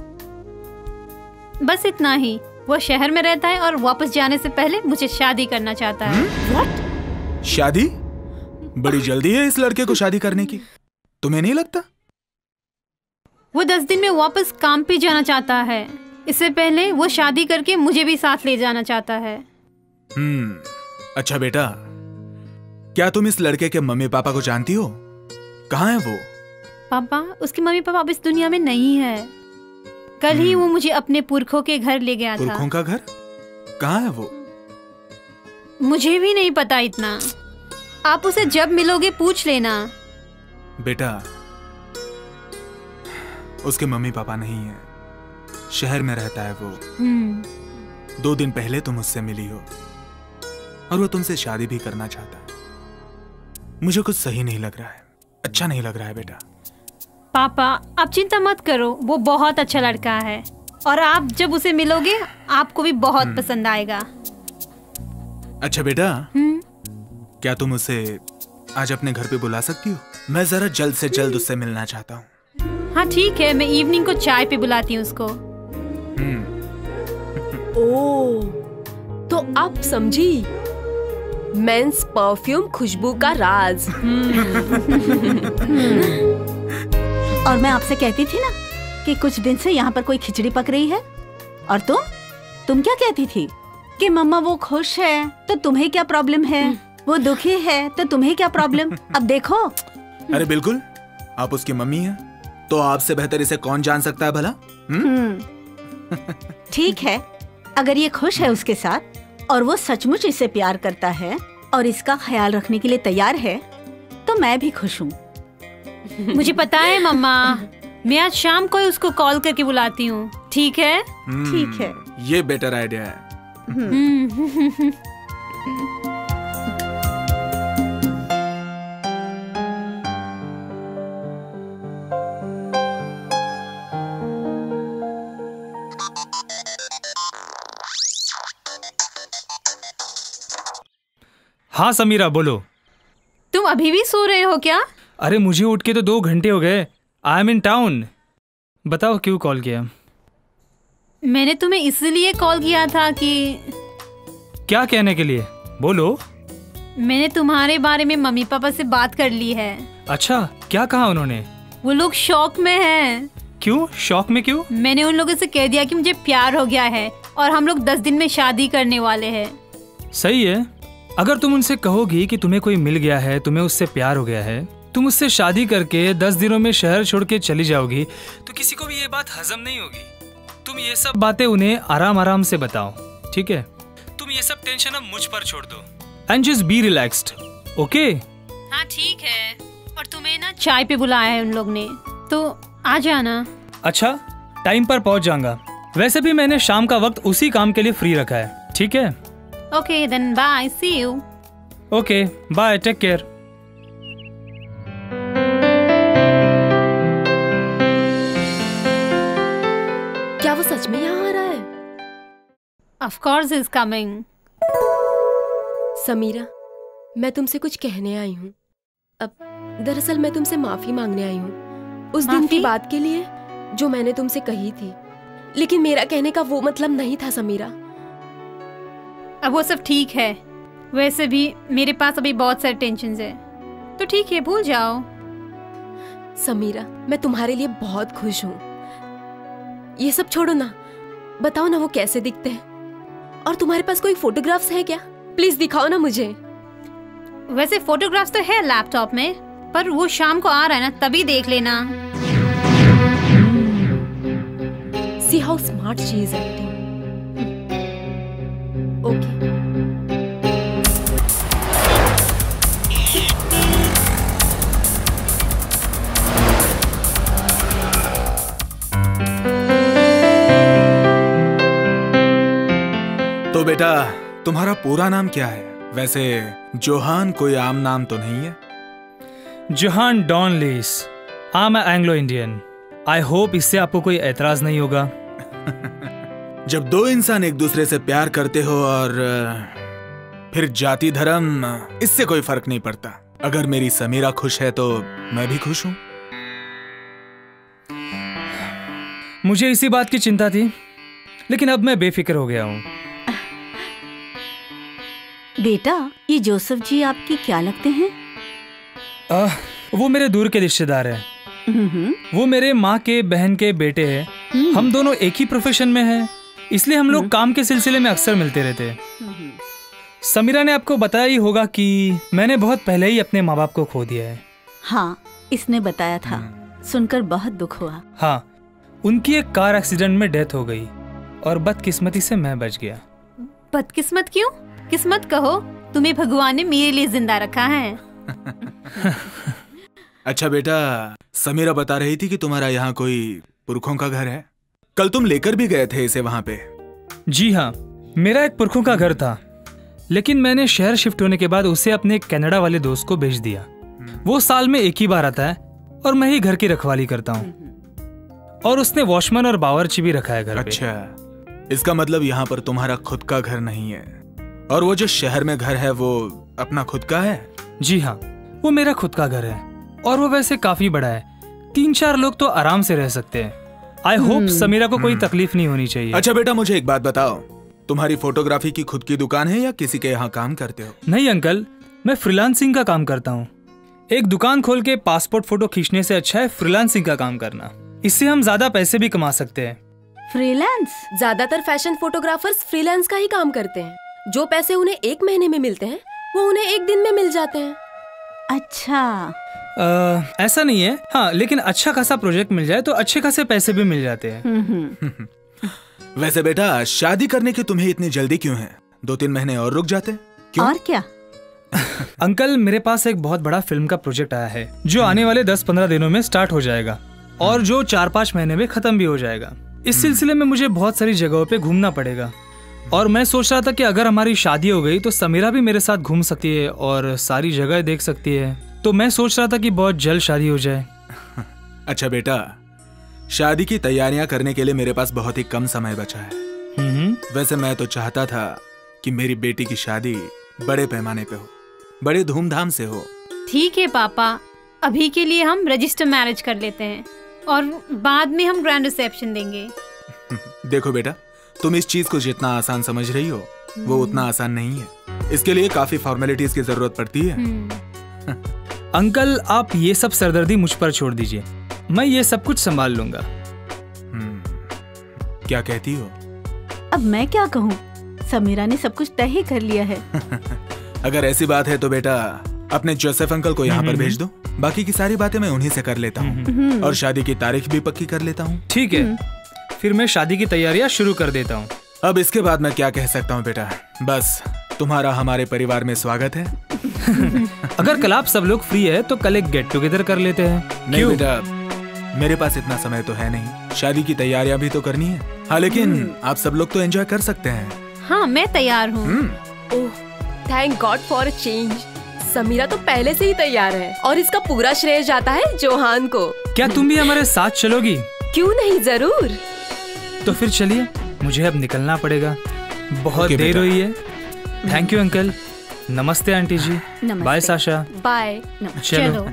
बस इतना ही, वो शहर में रहता है और वापस जाने से पहले मुझे शादी करना चाहता है। What? शादी? बड़ी जल्दी है इस लड़के को शादी करने की, तुम्हें नहीं लगता? वो 10 दिन में वापस काम पे जाना चाहता है। इससे पहले वो शादी करके मुझे भी साथ ले जाना चाहता है। अच्छा बेटा, क्या तुम इस लड़के के मम्मी पापा को जानती हो? कहाँ है वो? पापा, उसके मम्मी पापा अब इस दुनिया में नहीं है। कल ही वो मुझे अपने पुरखों के घर ले गया था। पुरखों का घर? कहाँ है वो? मुझे भी नहीं पता इतना। आप उसे जब मिलोगे पूछ लेना। बेटा उसके मम्मी पापा नहीं है, शहर में रहता है वो। 2 दिन पहले तुम उससे मिली हो और वो तुमसे शादी भी करना चाहता है। मुझे कुछ सही नहीं लग रहा है, अच्छा नहीं लग रहा है बेटा। पापा आप चिंता मत करो, वो बहुत अच्छा लड़का है, और आप जब उसे मिलोगे आपको भी बहुत पसंद आएगा। अच्छा बेटा, क्या तुम उसे आज अपने घर पे बुला सकती हो? मैं जरा जल्द से जल्द उससे मिलना चाहता हूँ। हाँ ठीक है, मैं इवनिंग को चाय पे बुलाती हूँ उसको। ओह, तो आप समझी मेंस परफ्यूम खुशबू का राज। और मैं आपसे कहती थी ना कि कुछ दिन से यहाँ पर कोई खिचड़ी पक रही है, और तुम क्या कहती थी कि मम्मा वो खुश है तो तुम्हें क्या प्रॉब्लम है, वो दुखी है तो तुम्हें क्या प्रॉब्लम? अब देखो। अरे बिल्कुल, आप उसकी मम्मी हैं, तो आपसे बेहतर इसे कौन जान सकता है भला? ठीक है, अगर ये खुश है उसके साथ और वो सचमुच इसे प्यार करता है और इसका ख्याल रखने के लिए तैयार है, तो मैं भी खुश हूँ। मुझे पता है मम्मा, मैं आज शाम को ही उसको कॉल करके बुलाती हूँ। ठीक है? ठीक है, ये बेटर आइडिया है। हाँ समीरा बोलो। तुम अभी भी सो रहे हो क्या? अरे मुझे उठ के तो 2 घंटे हो गए। I am in town. बताओ क्यों कॉल किया? मैंने तुम्हें इसलिए कॉल किया था कि क्या कहने के लिए? बोलो। मैंने तुम्हारे बारे में मम्मी पापा से बात कर ली है। अच्छा, क्या कहा उन्होंने? वो लोग शॉक में हैं। क्यों? शॉक में क्यों? मैंने उन लोगों से कह दिया कि मुझे प्यार हो गया है और हम लोग 10 दिन में शादी करने वाले हैं। सही है। अगर तुम उनसे कहोगी कि तुम्हें कोई मिल गया है, तुम्हें उससे प्यार हो गया है, तुम उससे शादी करके 10 दिनों में शहर छोड़ के चली जाओगी, तो किसी को भी ये बात हजम नहीं होगी। तुम ये सब बातें उन्हें आराम आराम से बताओ, ठीक है? तुम ये सब टेंशन अब मुझ पर छोड़ दो and just be relaxed, okay? हाँ ठीक है। और तुम्हें ना चाय पे बुलाया है उन लोग ने, तो आ जाना। अच्छा, टाइम पर पहुंच जाऊंगा। वैसे भी मैंने शाम का वक्त उसी काम के लिए फ्री रखा है, ठीक है? Okay then bye, see you. Okay bye, take care. क्या वो सच में यहाँ आ रहा है? Of course is coming. Samira, मैं तुमसे कुछ कहने आई हूँ। अब दरअसल मैं तुमसे माफी मांगने आई हूँ उस दिन की बात के लिए जो मैंने तुमसे कही थी, लेकिन मेरा कहने का वो मतलब नहीं था समीरा। अब वो सब ठीक है। वैसे भी मेरे पास अभी बहुत सारे टेंशन्स है, तो ठीक है, भूल जाओ। समीरा, मैं तुम्हारे लिए बहुत खुश हूँ। ये सब छोड़ो ना, बताओ ना वो कैसे दिखते हैं, और तुम्हारे पास कोई फोटोग्राफ्स है क्या? प्लीज दिखाओ ना मुझे। वैसे फोटोग्राफ्स तो है लैपटॉप में, पर वो शाम को आ रहा है ना, तभी देख लेना। See how smart she is acting. Okay. तो बेटा, तुम्हारा पूरा नाम क्या है? वैसे जोहान कोई आम नाम तो नहीं है? Johan Don Lees. I am Anglo Indian. I hope इससे आपको कोई एतराज नहीं होगा। जब 2 इंसान एक दूसरे से प्यार करते हो और फिर जाति धर्म, इससे कोई फर्क नहीं पड़ता। अगर मेरी समीरा खुश है तो मैं भी खुश हूं। मुझे इसी बात की चिंता थी, लेकिन अब मैं बेफिक्र हो गया हूँ। बेटा, ये जोसेफ जी आपकी क्या लगते हैं? वो मेरे दूर के रिश्तेदार हैं। वो मेरे माँ के बहन के बेटे हैं। हम दोनों एक ही प्रोफेशन में हैं, इसलिए हम लोग काम के सिलसिले में अक्सर मिलते रहते हैं। समीरा ने आपको बताया ही होगा कि मैंने बहुत पहले ही अपने माँ बाप को खो दिया है। हाँ, इसने बताया था। सुनकर बहुत दुख हुआ। हाँ, उनकी एक कार एक्सीडेंट में डेथ हो गई और बदकिस्मती से मैं बच गया। बदकिस्मत क्यों? किस्मत कहो, तुम्हें भगवान ने मेरे लिए जिंदा रखा है। अच्छा बेटा, समीरा बता रही थी कि तुम्हारा यहाँ कोई पुरखों का घर है। कल तुम लेकर भी गए थे इसे वहाँ पे। जी हाँ, मेरा एक पुरखों का घर था, लेकिन मैंने शहर शिफ्ट होने के बाद उसे अपने कनाडा वाले दोस्त को भेज दिया। वो साल में एक ही बार आता है और मैं ही घर की रखवाली करता हूँ। और उसने वॉचमैन और बावर्ची भी रखा है घर पे। अच्छा, इसका मतलब यहाँ पर तुम्हारा खुद का घर नहीं है, और वो जो शहर में घर है वो अपना खुद का है? जी हाँ, वो मेरा खुद का घर है, और वो वैसे काफी बड़ा है। 3-4 लोग तो आराम से रह सकते हैं। आई होप समीरा को कोई तकलीफ नहीं होनी चाहिए। अच्छा बेटा, मुझे एक बात बताओ, तुम्हारी फोटोग्राफी की खुद की दुकान है या किसी के यहाँ काम करते हो? नहीं अंकल, मैं फ्रीलांसिंग का काम करता हूँ। एक दुकान खोल के पासपोर्ट फोटो खींचने से अच्छा है फ्रीलांसिंग का काम करना। इससे हम ज्यादा पैसे भी कमा सकते हैं। फ्रीलांस? ज्यादातर फैशन फोटोग्राफर्स फ्रीलांस का ही काम करते हैं। जो पैसे उन्हें 1 महीने में मिलते हैं, वो उन्हें 1 दिन में मिल जाते हैं। अच्छा, ऐसा नहीं है। हाँ, लेकिन अच्छा खासा प्रोजेक्ट मिल जाए तो अच्छे खासे पैसे भी मिल जाते हैं। वैसे बेटा, शादी करने की तुम्हें इतनी जल्दी क्यों है? 2-3 महीने और रुक जाते? क्यों? और क्या? अंकल, मेरे पास एक बहुत बड़ा फिल्म का प्रोजेक्ट आया है जो आने वाले 10-15 दिनों में स्टार्ट हो जाएगा और जो 4-5 महीने में खत्म भी हो जाएगा। इस सिलसिले में मुझे बहुत सारी जगहों पे घूमना पड़ेगा, और मैं सोच रहा था कि अगर हमारी शादी हो गई तो समीरा भी मेरे साथ घूम सकती है और सारी जगह देख सकती है। तो मैं सोच रहा था कि बहुत जल्द शादी हो जाए। अच्छा बेटा, शादी की तैयारियां करने के लिए मेरे पास बहुत ही कम समय बचा है। वैसे मैं तो चाहता था कि मेरी बेटी की शादी बड़े पैमाने पे हो, बड़े धूमधाम से हो। ठीक है पापा, अभी के लिए हम रजिस्टर मैरिज कर लेते हैं और बाद में हम ग्रैंड रिसेप्शन देंगे। देखो बेटा, तुम इस चीज को जितना आसान समझ रही हो वो उतना आसान नहीं है। इसके लिए काफी फॉर्मेलिटीज की जरूरत पड़ती है। अंकल, आप ये सब सरदर्दी मुझ पर छोड़ दीजिए, मैं ये सब कुछ संभाल लूंगा। क्या कहती हो? अब मैं क्या कहूँ, समीरा ने सब कुछ तय ही कर लिया है। अगर ऐसी बात है तो बेटा अपने जोसेफ अंकल को यहाँ पर भेज दो। बाकी की सारी बातें मैं उन्हीं से कर लेता हूँ और शादी की तारीख भी पक्की कर लेता हूँ। ठीक है, फिर मैं शादी की तैयारियां शुरू कर देता हूँ। अब इसके बाद मैं क्या कह सकता हूँ बेटा, बस तुम्हारा हमारे परिवार में स्वागत है। अगर कल आप सब लोग फ्री है तो कल एक गेट टुगेदर कर लेते हैं। नहीं बेटा, मेरे पास इतना समय तो है नहीं, शादी की तैयारियां भी तो करनी है। हाँ, लेकिन आप सब लोग तो एंजॉय कर सकते हैं। हाँ, मैं तैयार हूँ। Oh, thank God for a change. Samira तो पहले से ही तैयार है और इसका पूरा श्रेय जाता है जोहान को। क्या तुम भी हमारे साथ चलोगी? क्यों नहीं, जरूर। तो फिर चलिए, मुझे अब निकलना पड़ेगा, बहुत देर हुई है। Thank you uncle. नमस्ते aunty ji. Bye Sasha. Bye. चलो।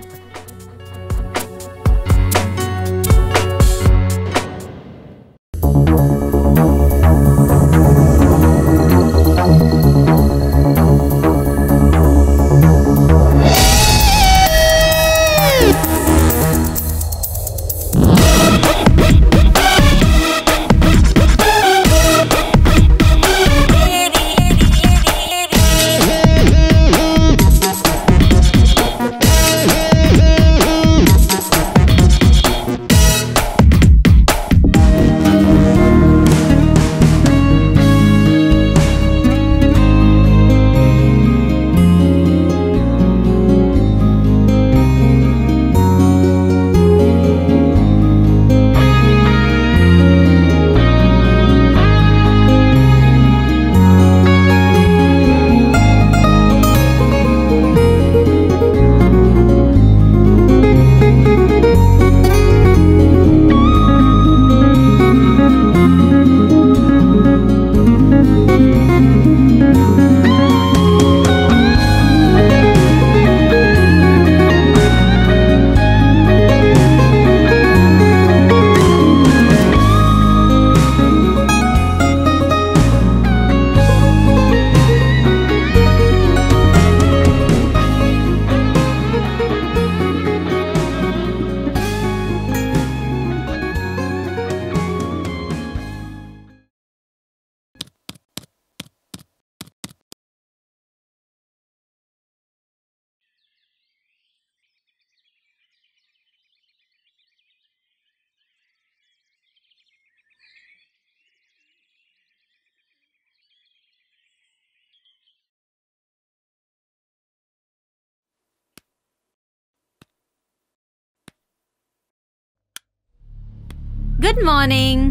Good morning.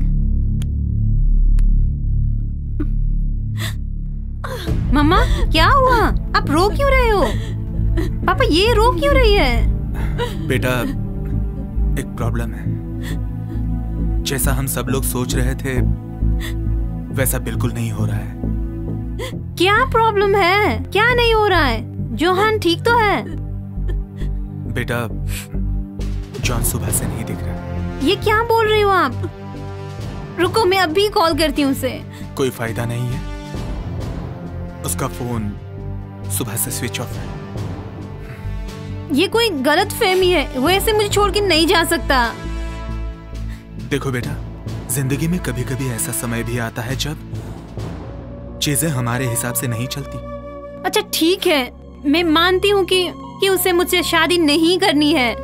मम्मा, क्या हुआ? आप रो क्यों रहे हो? पापा, ये रो क्यों रही है? बेटा, एक प्रॉब्लम है। जैसा हम सब लोग सोच रहे थे वैसा बिल्कुल नहीं हो रहा है। क्या प्रॉब्लम है? क्या नहीं हो रहा है? जोहान ठीक तो है? बेटा, जॉन सुबह से नहीं दिख रहा। ये क्या बोल रही हो आप? रुको, मैं अभी कॉल करती हूँ उसे। कोई फायदा नहीं है, उसका फोन सुबह से स्विच ऑफ है। ये कोई गलत फहमी है, वो ऐसे मुझे छोड़ के नहीं जा सकता। देखो बेटा, जिंदगी में कभी कभी ऐसा समय भी आता है जब चीजें हमारे हिसाब से नहीं चलती। अच्छा ठीक है, मैं मानती हूँ कि उसे मुझसे शादी नहीं करनी है।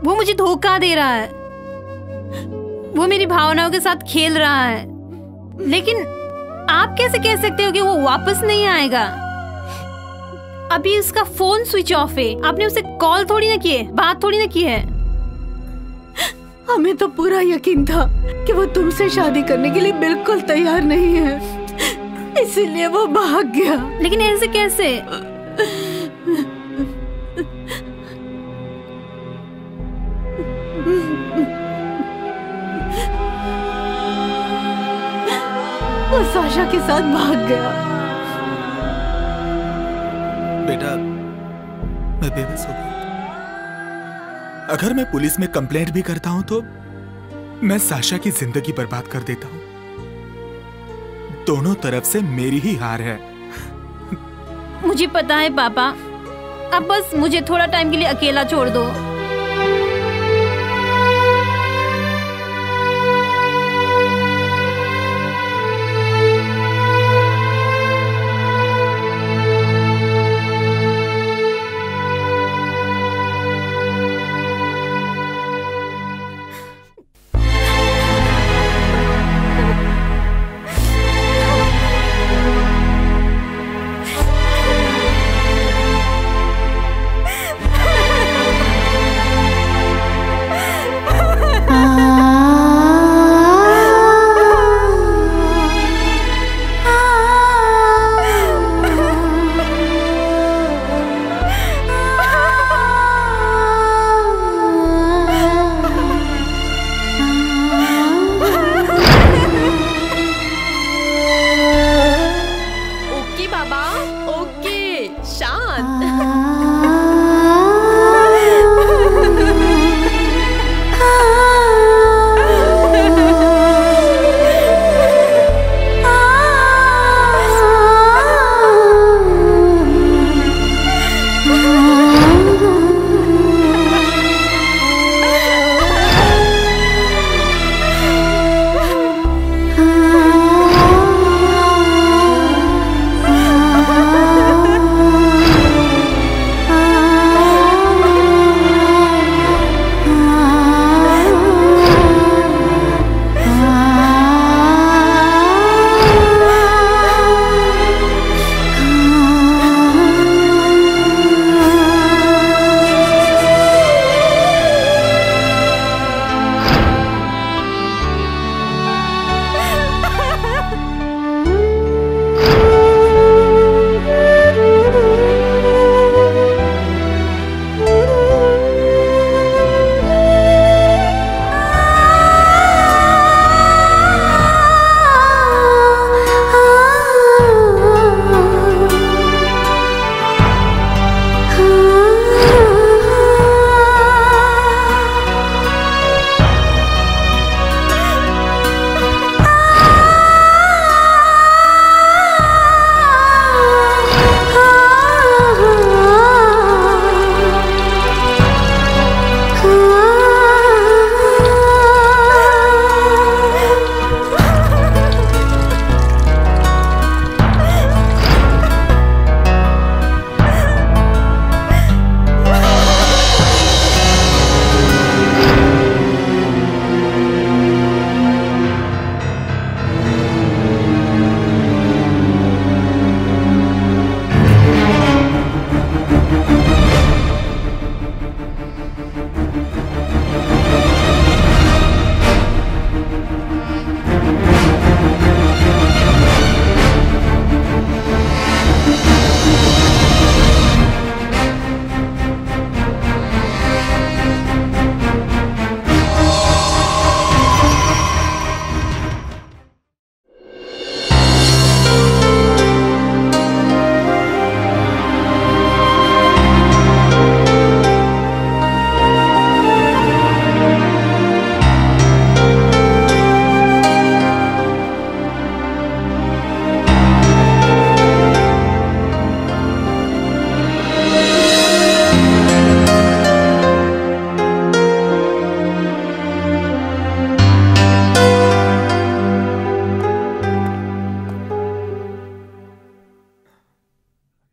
वो मुझे धोखा दे रहा है, वो मेरी भावनाओं के साथ खेल रहा है। लेकिन आप कैसे कह सकते हो कि वो वापस नहीं आएगा? अभी उसका फोन स्विच ऑफ है। आपने उसे कॉल थोड़ी ना की है, बात थोड़ी ना की है। हमें तो पूरा यकीन था कि वो तुमसे शादी करने के लिए बिल्कुल तैयार नहीं है, इसीलिए वो भाग गया। लेकिन ऐसे कैसे? वो साशा के साथ भाग गया। बेटा, मैं बेबस हो गया। अगर मैं पुलिस में कंप्लेंट भी करता हूं तो मैं साशा की जिंदगी बर्बाद कर देता हूं। दोनों तरफ से मेरी ही हार है। मुझे पता है पापा, अब बस मुझे थोड़ा टाइम के लिए अकेला छोड़ दो।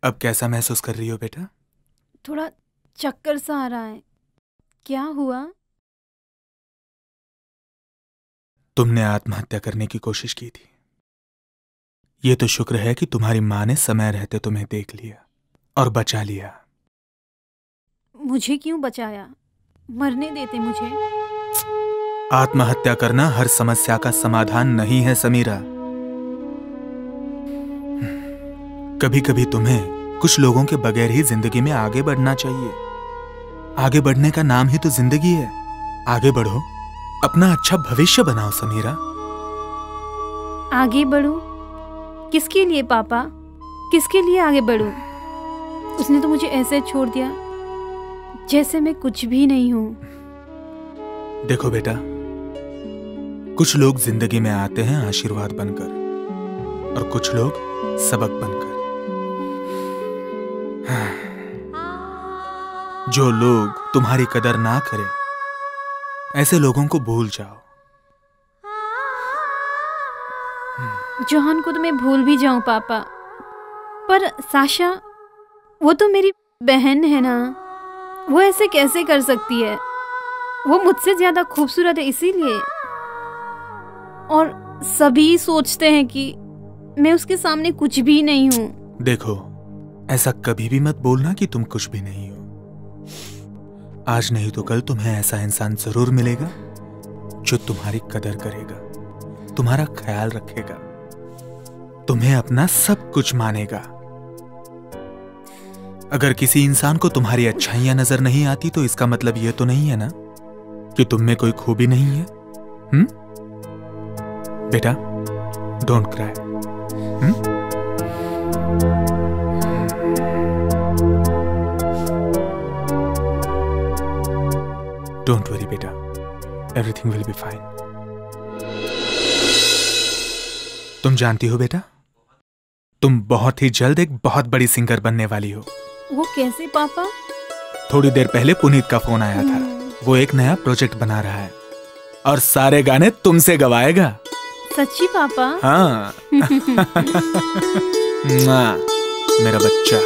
अब कैसा महसूस कर रही हो बेटा? थोड़ा चक्कर सा आ रहा है। क्या हुआ? तुमने आत्महत्या करने की कोशिश की थी। ये तो शुक्र है कि तुम्हारी माँ ने समय रहते तुम्हें देख लिया और बचा लिया। मुझे क्यों बचाया? मरने देते मुझे। आत्महत्या करना हर समस्या का समाधान नहीं है समीरा। कभी कभी तुम्हें कुछ लोगों के बगैर ही जिंदगी में आगे बढ़ना चाहिए। आगे बढ़ने का नाम ही तो जिंदगी है। आगे बढ़ो, अपना अच्छा भविष्य बनाओ समीरा। आगे बढ़ूं? किसके लिए पापा? किसके लिए आगे बढ़ूं? उसने तो मुझे ऐसे छोड़ दिया जैसे मैं कुछ भी नहीं हूँ। देखो बेटा, कुछ लोग जिंदगी में आते हैं आशीर्वाद बनकर और कुछ लोग सबक बनकर। जो लोग तुम्हारी कदर ना करें, ऐसे लोगों को भूल जाओ। जोहान को तो मैं भूल भी जाऊं पापा, पर साशा वो तो मेरी बहन है ना, वो ऐसे कैसे कर सकती है? वो मुझसे ज्यादा खूबसूरत है इसीलिए। और सभी सोचते हैं कि मैं उसके सामने कुछ भी नहीं हूँ। देखो, ऐसा कभी भी मत बोलना कि तुम कुछ भी नहीं हो। आज नहीं तो कल तुम्हें ऐसा इंसान जरूर मिलेगा जो तुम्हारी कदर करेगा, तुम्हारा ख्याल रखेगा, तुम्हें अपना सब कुछ मानेगा। अगर किसी इंसान को तुम्हारी अच्छाइयां नजर नहीं आती तो इसका मतलब यह तो नहीं है ना कि तुम में कोई खूबी नहीं है। बेटा, डोंट क्राई। डोंट वरी बेटा, एवरीथिंग विल बी फाइन। तुम जानती हो बेटा, तुम बहुत ही जल्द एक बहुत बड़ी सिंगर बनने वाली हो। वो कैसे पापा? थोड़ी देर पहले पुनीत का फोन आया था। वो एक नया प्रोजेक्ट बना रहा है और सारे गाने तुमसे गवाएगा। सच्ची पापा? हाँ। मेरा बच्चा।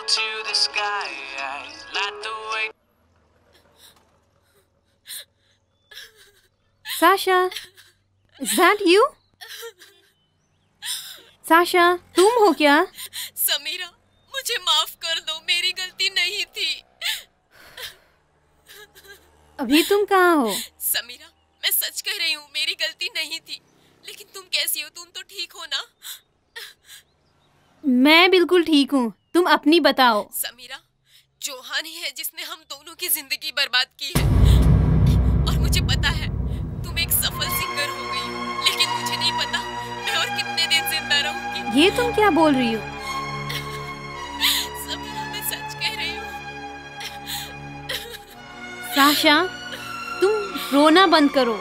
to the sky. I like the way. Sasha, is that you? Sasha, तुम हो क्या? समीरा, मुझे माफ कर दो, मेरी गलती नहीं थी। अभी तुम कहाँ हो? समीरा, मैं सच कह रही हूँ, मेरी गलती नहीं थी। लेकिन तुम कैसी हो? तुम तो ठीक हो ना? मैं बिल्कुल ठीक हूँ, तुम अपनी बताओ। समीरा, जोहान ही है जिसने हम दोनों की जिंदगी बर्बाद की है। और मुझे पता है तुम एक सफल सिंगर हो गई हो, लेकिन मुझे नहीं पता मैं और कितने दिन जिंदा रहूंगी। ये तुम क्या बोल रही हो? समीरा, मैं सच कह रही हूँ। साशा, तुम रोना बंद करो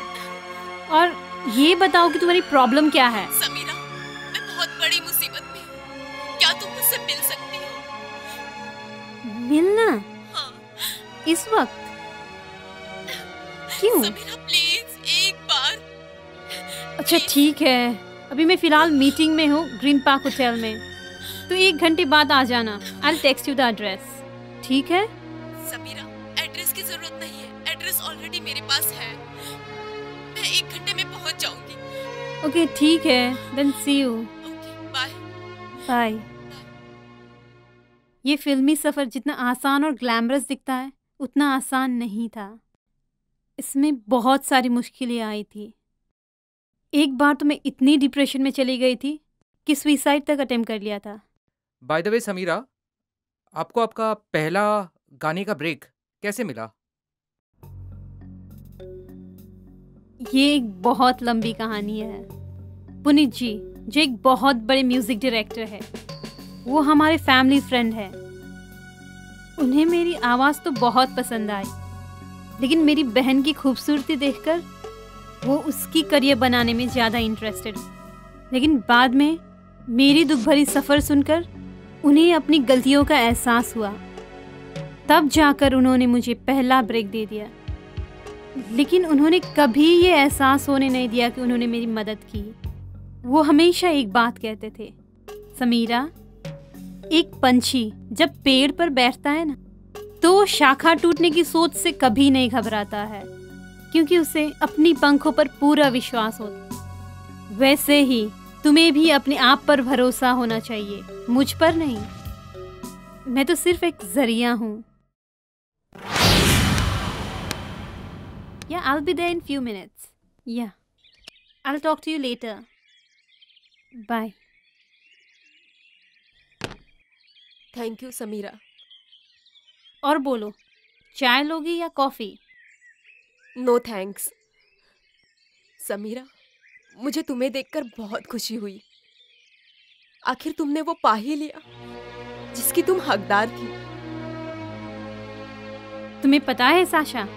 और ये बताओ कि तुम्हारी प्रॉब्लम क्या है। समीरा, मैं बहुत बड़ी मुसीबत में हूँ। क्या तुम मुझसे मिल सकती हो? मिलना? हाँ। इस वक्त? क्यों? समीरा, प्लीज एक बार। अच्छा ठीक है, अभी मैं फिलहाल मीटिंग में हूँ ग्रीन पार्क होटल में, तो 1 घंटे बाद आ जाना। I'll text you the address, ठीक है? समीरा, एड्रेस की जरूरत नहीं है, एड्रेस ऑलरेडी मेरे पास है। मैं 1 घंटे में पहुंच जाऊंगी। ओके ठीक है, then see you. Okay, bye. Bye. ये फिल्मी सफ़र जितना आसान और ग्लैमरस दिखता है उतना आसान नहीं था। इसमें बहुत सारी मुश्किलें आई थी। एक बार तो मैं इतनी डिप्रेशन में चली गई थी कि सुसाइड तक अटेम्प्ट कर लिया था। बाय द वे समीरा, आपको आपका पहला गाने का ब्रेक कैसे मिला? ये एक बहुत लंबी कहानी है। पुनीत जी, जो एक बहुत बड़े म्यूजिक डायरेक्टर है, वो हमारे फैमिली फ्रेंड है। उन्हें मेरी आवाज़ तो बहुत पसंद आई, लेकिन मेरी बहन की खूबसूरती देखकर वो उसकी करियर बनाने में ज़्यादा इंटरेस्टेड। लेकिन बाद में मेरी दुख भरी सफ़र सुनकर उन्हें अपनी गलतियों का एहसास हुआ। तब जाकर उन्होंने मुझे पहला ब्रेक दे दिया। लेकिन उन्होंने कभी ये एहसास होने नहीं दिया कि उन्होंने मेरी मदद की। वो हमेशा एक बात कहते थे, समीरा, एक पंछी जब पेड़ पर बैठता है ना, तो वो शाखा टूटने की सोच से कभी नहीं घबराता है, क्योंकि उसे अपनी पंखों पर पूरा विश्वास होता। वैसे ही तुम्हें भी अपने आप पर भरोसा होना चाहिए, मुझ पर नहीं। मैं तो सिर्फ एक जरिया हूँ। Yeah, I'll be there in few minutes. Yeah. I'll talk to you later. Bye. Thank you Samira. और बोलो, चाय लोगी या कॉफ़ी? No thanks. समीरा, मुझे तुम्हें देखकर बहुत खुशी हुई। आखिर तुमने वो पा ही लिया जिसकी तुम हकदार थी। तुम्हें पता है साशा,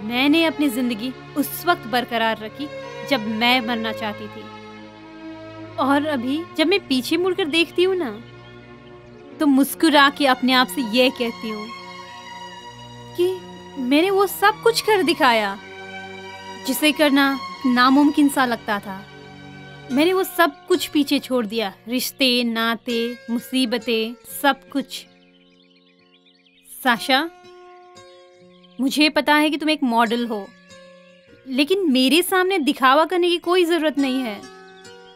मैंने अपनी जिंदगी उस वक्त बरकरार रखी जब मैं मरना चाहती थी। और अभी जब मैं पीछे मुड़कर देखती हूँ ना, तो मुस्कुरा के अपने आप से ये कहती हूँ कि मैंने वो सब कुछ कर दिखाया जिसे करना नामुमकिन सा लगता था। मैंने वो सब कुछ पीछे छोड़ दिया, रिश्ते, नाते, मुसीबतें, सब कुछ। साशा, मुझे पता है कि तुम एक मॉडल हो, लेकिन मेरे सामने दिखावा करने की कोई ज़रूरत नहीं है।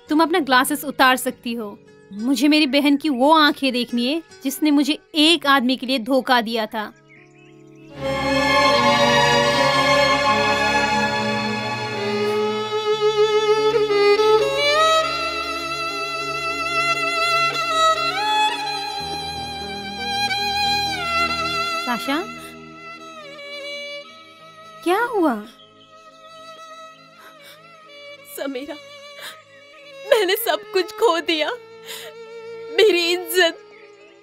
तुम अपना ग्लासेस उतार सकती हो। मुझे मेरी बहन की वो आंखें देखनी है जिसने मुझे एक आदमी के लिए धोखा दिया था। साशा, क्या हुआ? समीरा, मैंने सब कुछ खो दिया। मेरी इज्जत,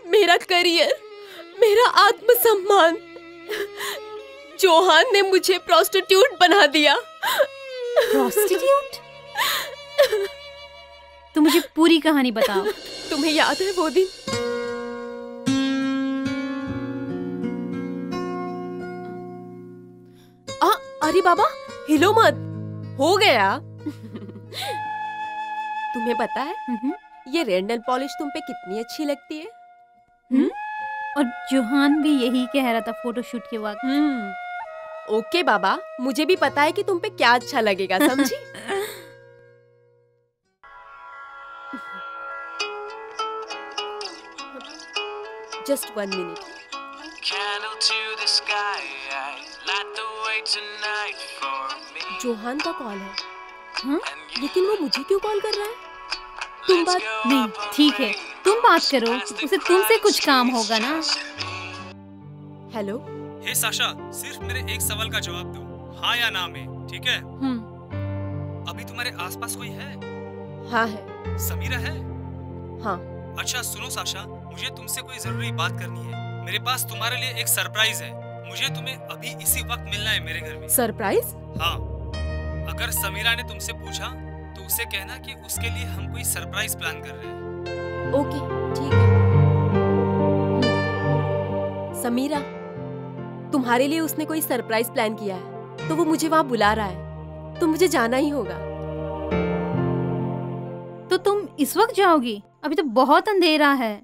मेरा करियर, मेरा आत्मसम्मान। जोहान ने मुझे प्रोस्टिट्यूट बना दिया। प्रोस्टिट्यूट? तुम मुझे पूरी कहानी बताओ। तुम्हें याद है वो दिन? अरे बाबा, हिलो मत, हो गया। तुम्हें पता है ये रेड नेल पॉलिश तुम पे कितनी अच्छी लगती है? और जोहान भी यही कह रहा था फोटोशूट के वक्त। ओके बाबा, मुझे भी पता है कि तुम पे क्या अच्छा लगेगा, समझी? Just 1 minute. Candle to the sky, light the way tonight for me. Johan का कॉल है। हाँ? लेकिन वो मुझे क्यों कॉल कर रहा है? तुम बात नहीं, ठीक है, तुम बात करो, उसे तुमसे कुछ काम होगा ना। हेलो। हे साशा, सिर्फ मेरे एक सवाल का जवाब दो, हाँ या ना में, ठीक है? अभी तुम्हारे आसपास कोई है? हाँ है। समीरा है? हाँ। अच्छा सुनो साशा, मुझे तुमसे कोई जरूरी बात करनी है। मेरे पास तुम्हारे लिए एक सरप्राइज है। मुझे तुम्हें अभी इसी वक्त मिलना है मेरे घर में। सरप्राइज? हाँ। अगर समीरा ने तुमसे पूछा तो उसे कहना कि उसके लिए हम कोई सरप्राइज प्लान कर रहे हैं। ओके, ठीक है। समीरा, तुम्हारे लिए उसने कोई सरप्राइज प्लान किया है, तो वो मुझे वहाँ बुला रहा है, तो मुझे जाना ही होगा। तो तुम इस वक्त जाओगी? अभी तो बहुत अंधेरा है।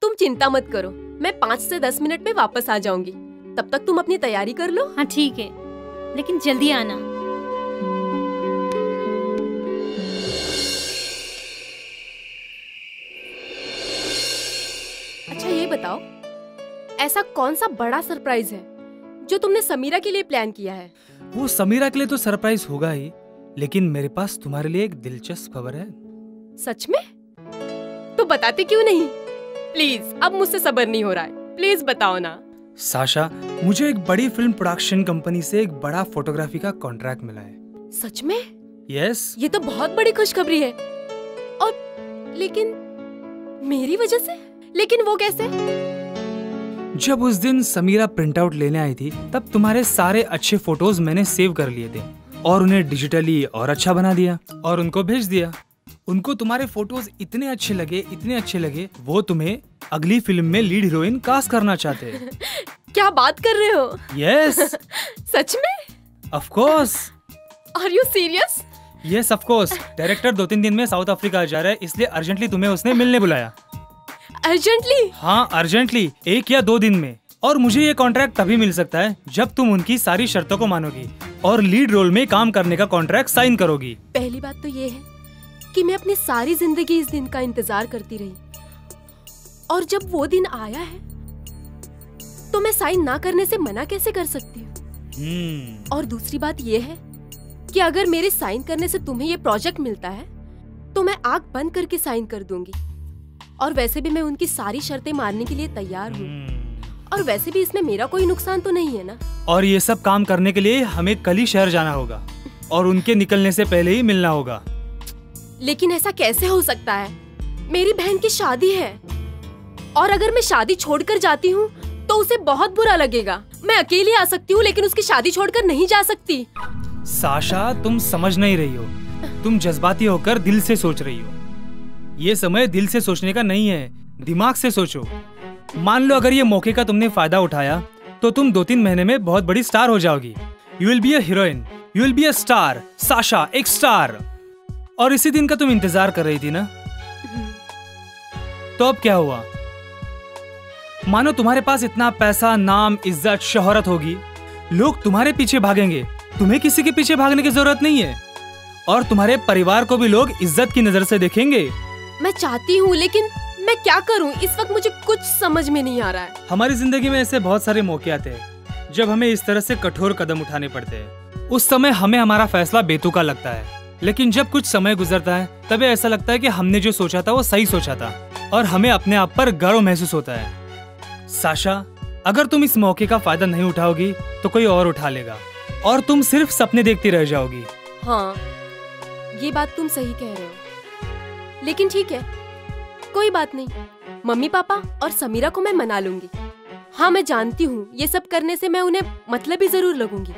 तुम चिंता मत करो, मैं 5 से 10 मिनट में वापस आ जाऊंगी। तब तक तुम अपनी तैयारी कर लो। हाँ ठीक है, लेकिन जल्दी आना। अच्छा ये बताओ, ऐसा कौन सा बड़ा सरप्राइज है जो तुमने समीरा के लिए प्लान किया है? वो समीरा के लिए तो सरप्राइज होगा ही, लेकिन मेरे पास तुम्हारे लिए एक दिलचस्प खबर है। सच में? तो बताते क्यों नहीं? प्लीज, अब मुझसे सब्र नहीं हो रहा है, प्लीज बताओ ना। साशा, मुझे एक बड़ी फिल्म प्रोडक्शन कंपनी से एक बड़ा फोटोग्राफी का कॉन्ट्रैक्ट मिला है। सच में? यस। ये तो बहुत बड़ी खुशखबरी है। और लेकिन मेरी वजह से? लेकिन वो कैसे? जब उस दिन समीरा प्रिंट आउट लेने आई थी, तब तुम्हारे सारे अच्छे फोटोज मैंने सेव कर लिए थे और उन्हें डिजिटली और अच्छा बना दिया और उनको भेज दिया। उनको तुम्हारे फोटोज इतने अच्छे लगे, वो तुम्हें अगली फिल्म में लीड हीरोइन कास्ट करना चाहते हैं। क्या बात कर रहे हो? यस। सच में? Of course. Are you serious? Yes of course. Director 2-3 दिन में साउथ अफ्रीका जा रहा है, इसलिए अर्जेंटली तुम्हें उसने मिलने बुलाया। अर्जेंटली? हाँ अर्जेंटली, 1 या 2 दिन में। और मुझे ये कॉन्ट्रैक्ट तभी मिल सकता है जब तुम उनकी सारी शर्तों को मानोगी और लीड रोल में काम करने का कॉन्ट्रैक्ट साइन करोगी। पहली बात तो ये है कि मैं अपनी सारी जिंदगी इस दिन का इंतजार करती रही, और जब वो दिन आया है तो मैं साइन ना करने से मना कैसे कर सकती हूँ? और दूसरी बात ये है कि अगर मेरे साइन करने से तुम्हें ये प्रोजेक्ट मिलता है तो मैं आंख बंद करके साइन कर दूंगी। और वैसे भी मैं उनकी सारी शर्तें मानने के लिए तैयार हूँ, और वैसे भी इसमें मेरा कोई नुकसान तो नहीं है ना। और ये सब काम करने के लिए हमें कल ही शहर जाना होगा और उनके निकलने से पहले ही मिलना होगा। लेकिन ऐसा कैसे हो सकता है? मेरी बहन की शादी है, और अगर मैं शादी छोड़कर जाती हूँ तो उसे बहुत बुरा लगेगा। मैं अकेली आ सकती हूँ, लेकिन उसकी शादी छोड़कर नहीं जा सकती। साशा, तुम समझ नहीं रही हो, तुम जज्बाती होकर दिल से सोच रही हो। ये समय दिल से सोचने का नहीं है, दिमाग से सोचो। मान लो अगर ये मौके का तुमने फायदा उठाया तो तुम 2-3 महीने में बहुत बड़ी स्टार हो जाओगी। You will be a heroine, you will be a star. Sasha, एक स्टार। और इसी दिन का तुम इंतजार कर रही थी ना? तो अब क्या हुआ? मानो तुम्हारे पास इतना पैसा, नाम, इज्जत, शोहरत होगी, लोग तुम्हारे पीछे भागेंगे, तुम्हें किसी के पीछे भागने की जरूरत नहीं है, और तुम्हारे परिवार को भी लोग इज्जत की नजर से देखेंगे। मैं चाहती हूँ, लेकिन मैं क्या करूँ? इस वक्त मुझे कुछ समझ में नहीं आ रहा है। हमारी जिंदगी में ऐसे बहुत सारे मौके आते हैं जब हमें इस तरह से कठोर कदम उठाने पड़ते हैं। उस समय हमें हमारा फैसला बेतुका लगता है, लेकिन जब कुछ समय गुजरता है तभी ऐसा लगता है कि हमने जो सोचा था वो सही सोचा था, और हमें अपने आप पर गर्व महसूस होता है। साशा, अगर तुम इस मौके का फायदा नहीं उठाओगी तो कोई और उठा लेगा, और तुम सिर्फ सपने देखती रह जाओगी। हाँ, ये बात तुम सही कह रहे हो, लेकिन ठीक है, कोई बात नहीं। मम्मी पापा और समीरा को मैं मना लूंगी। हाँ, मैं जानती हूँ ये सब करने से मैं उन्हें मतलबी जरूर लगूंगी,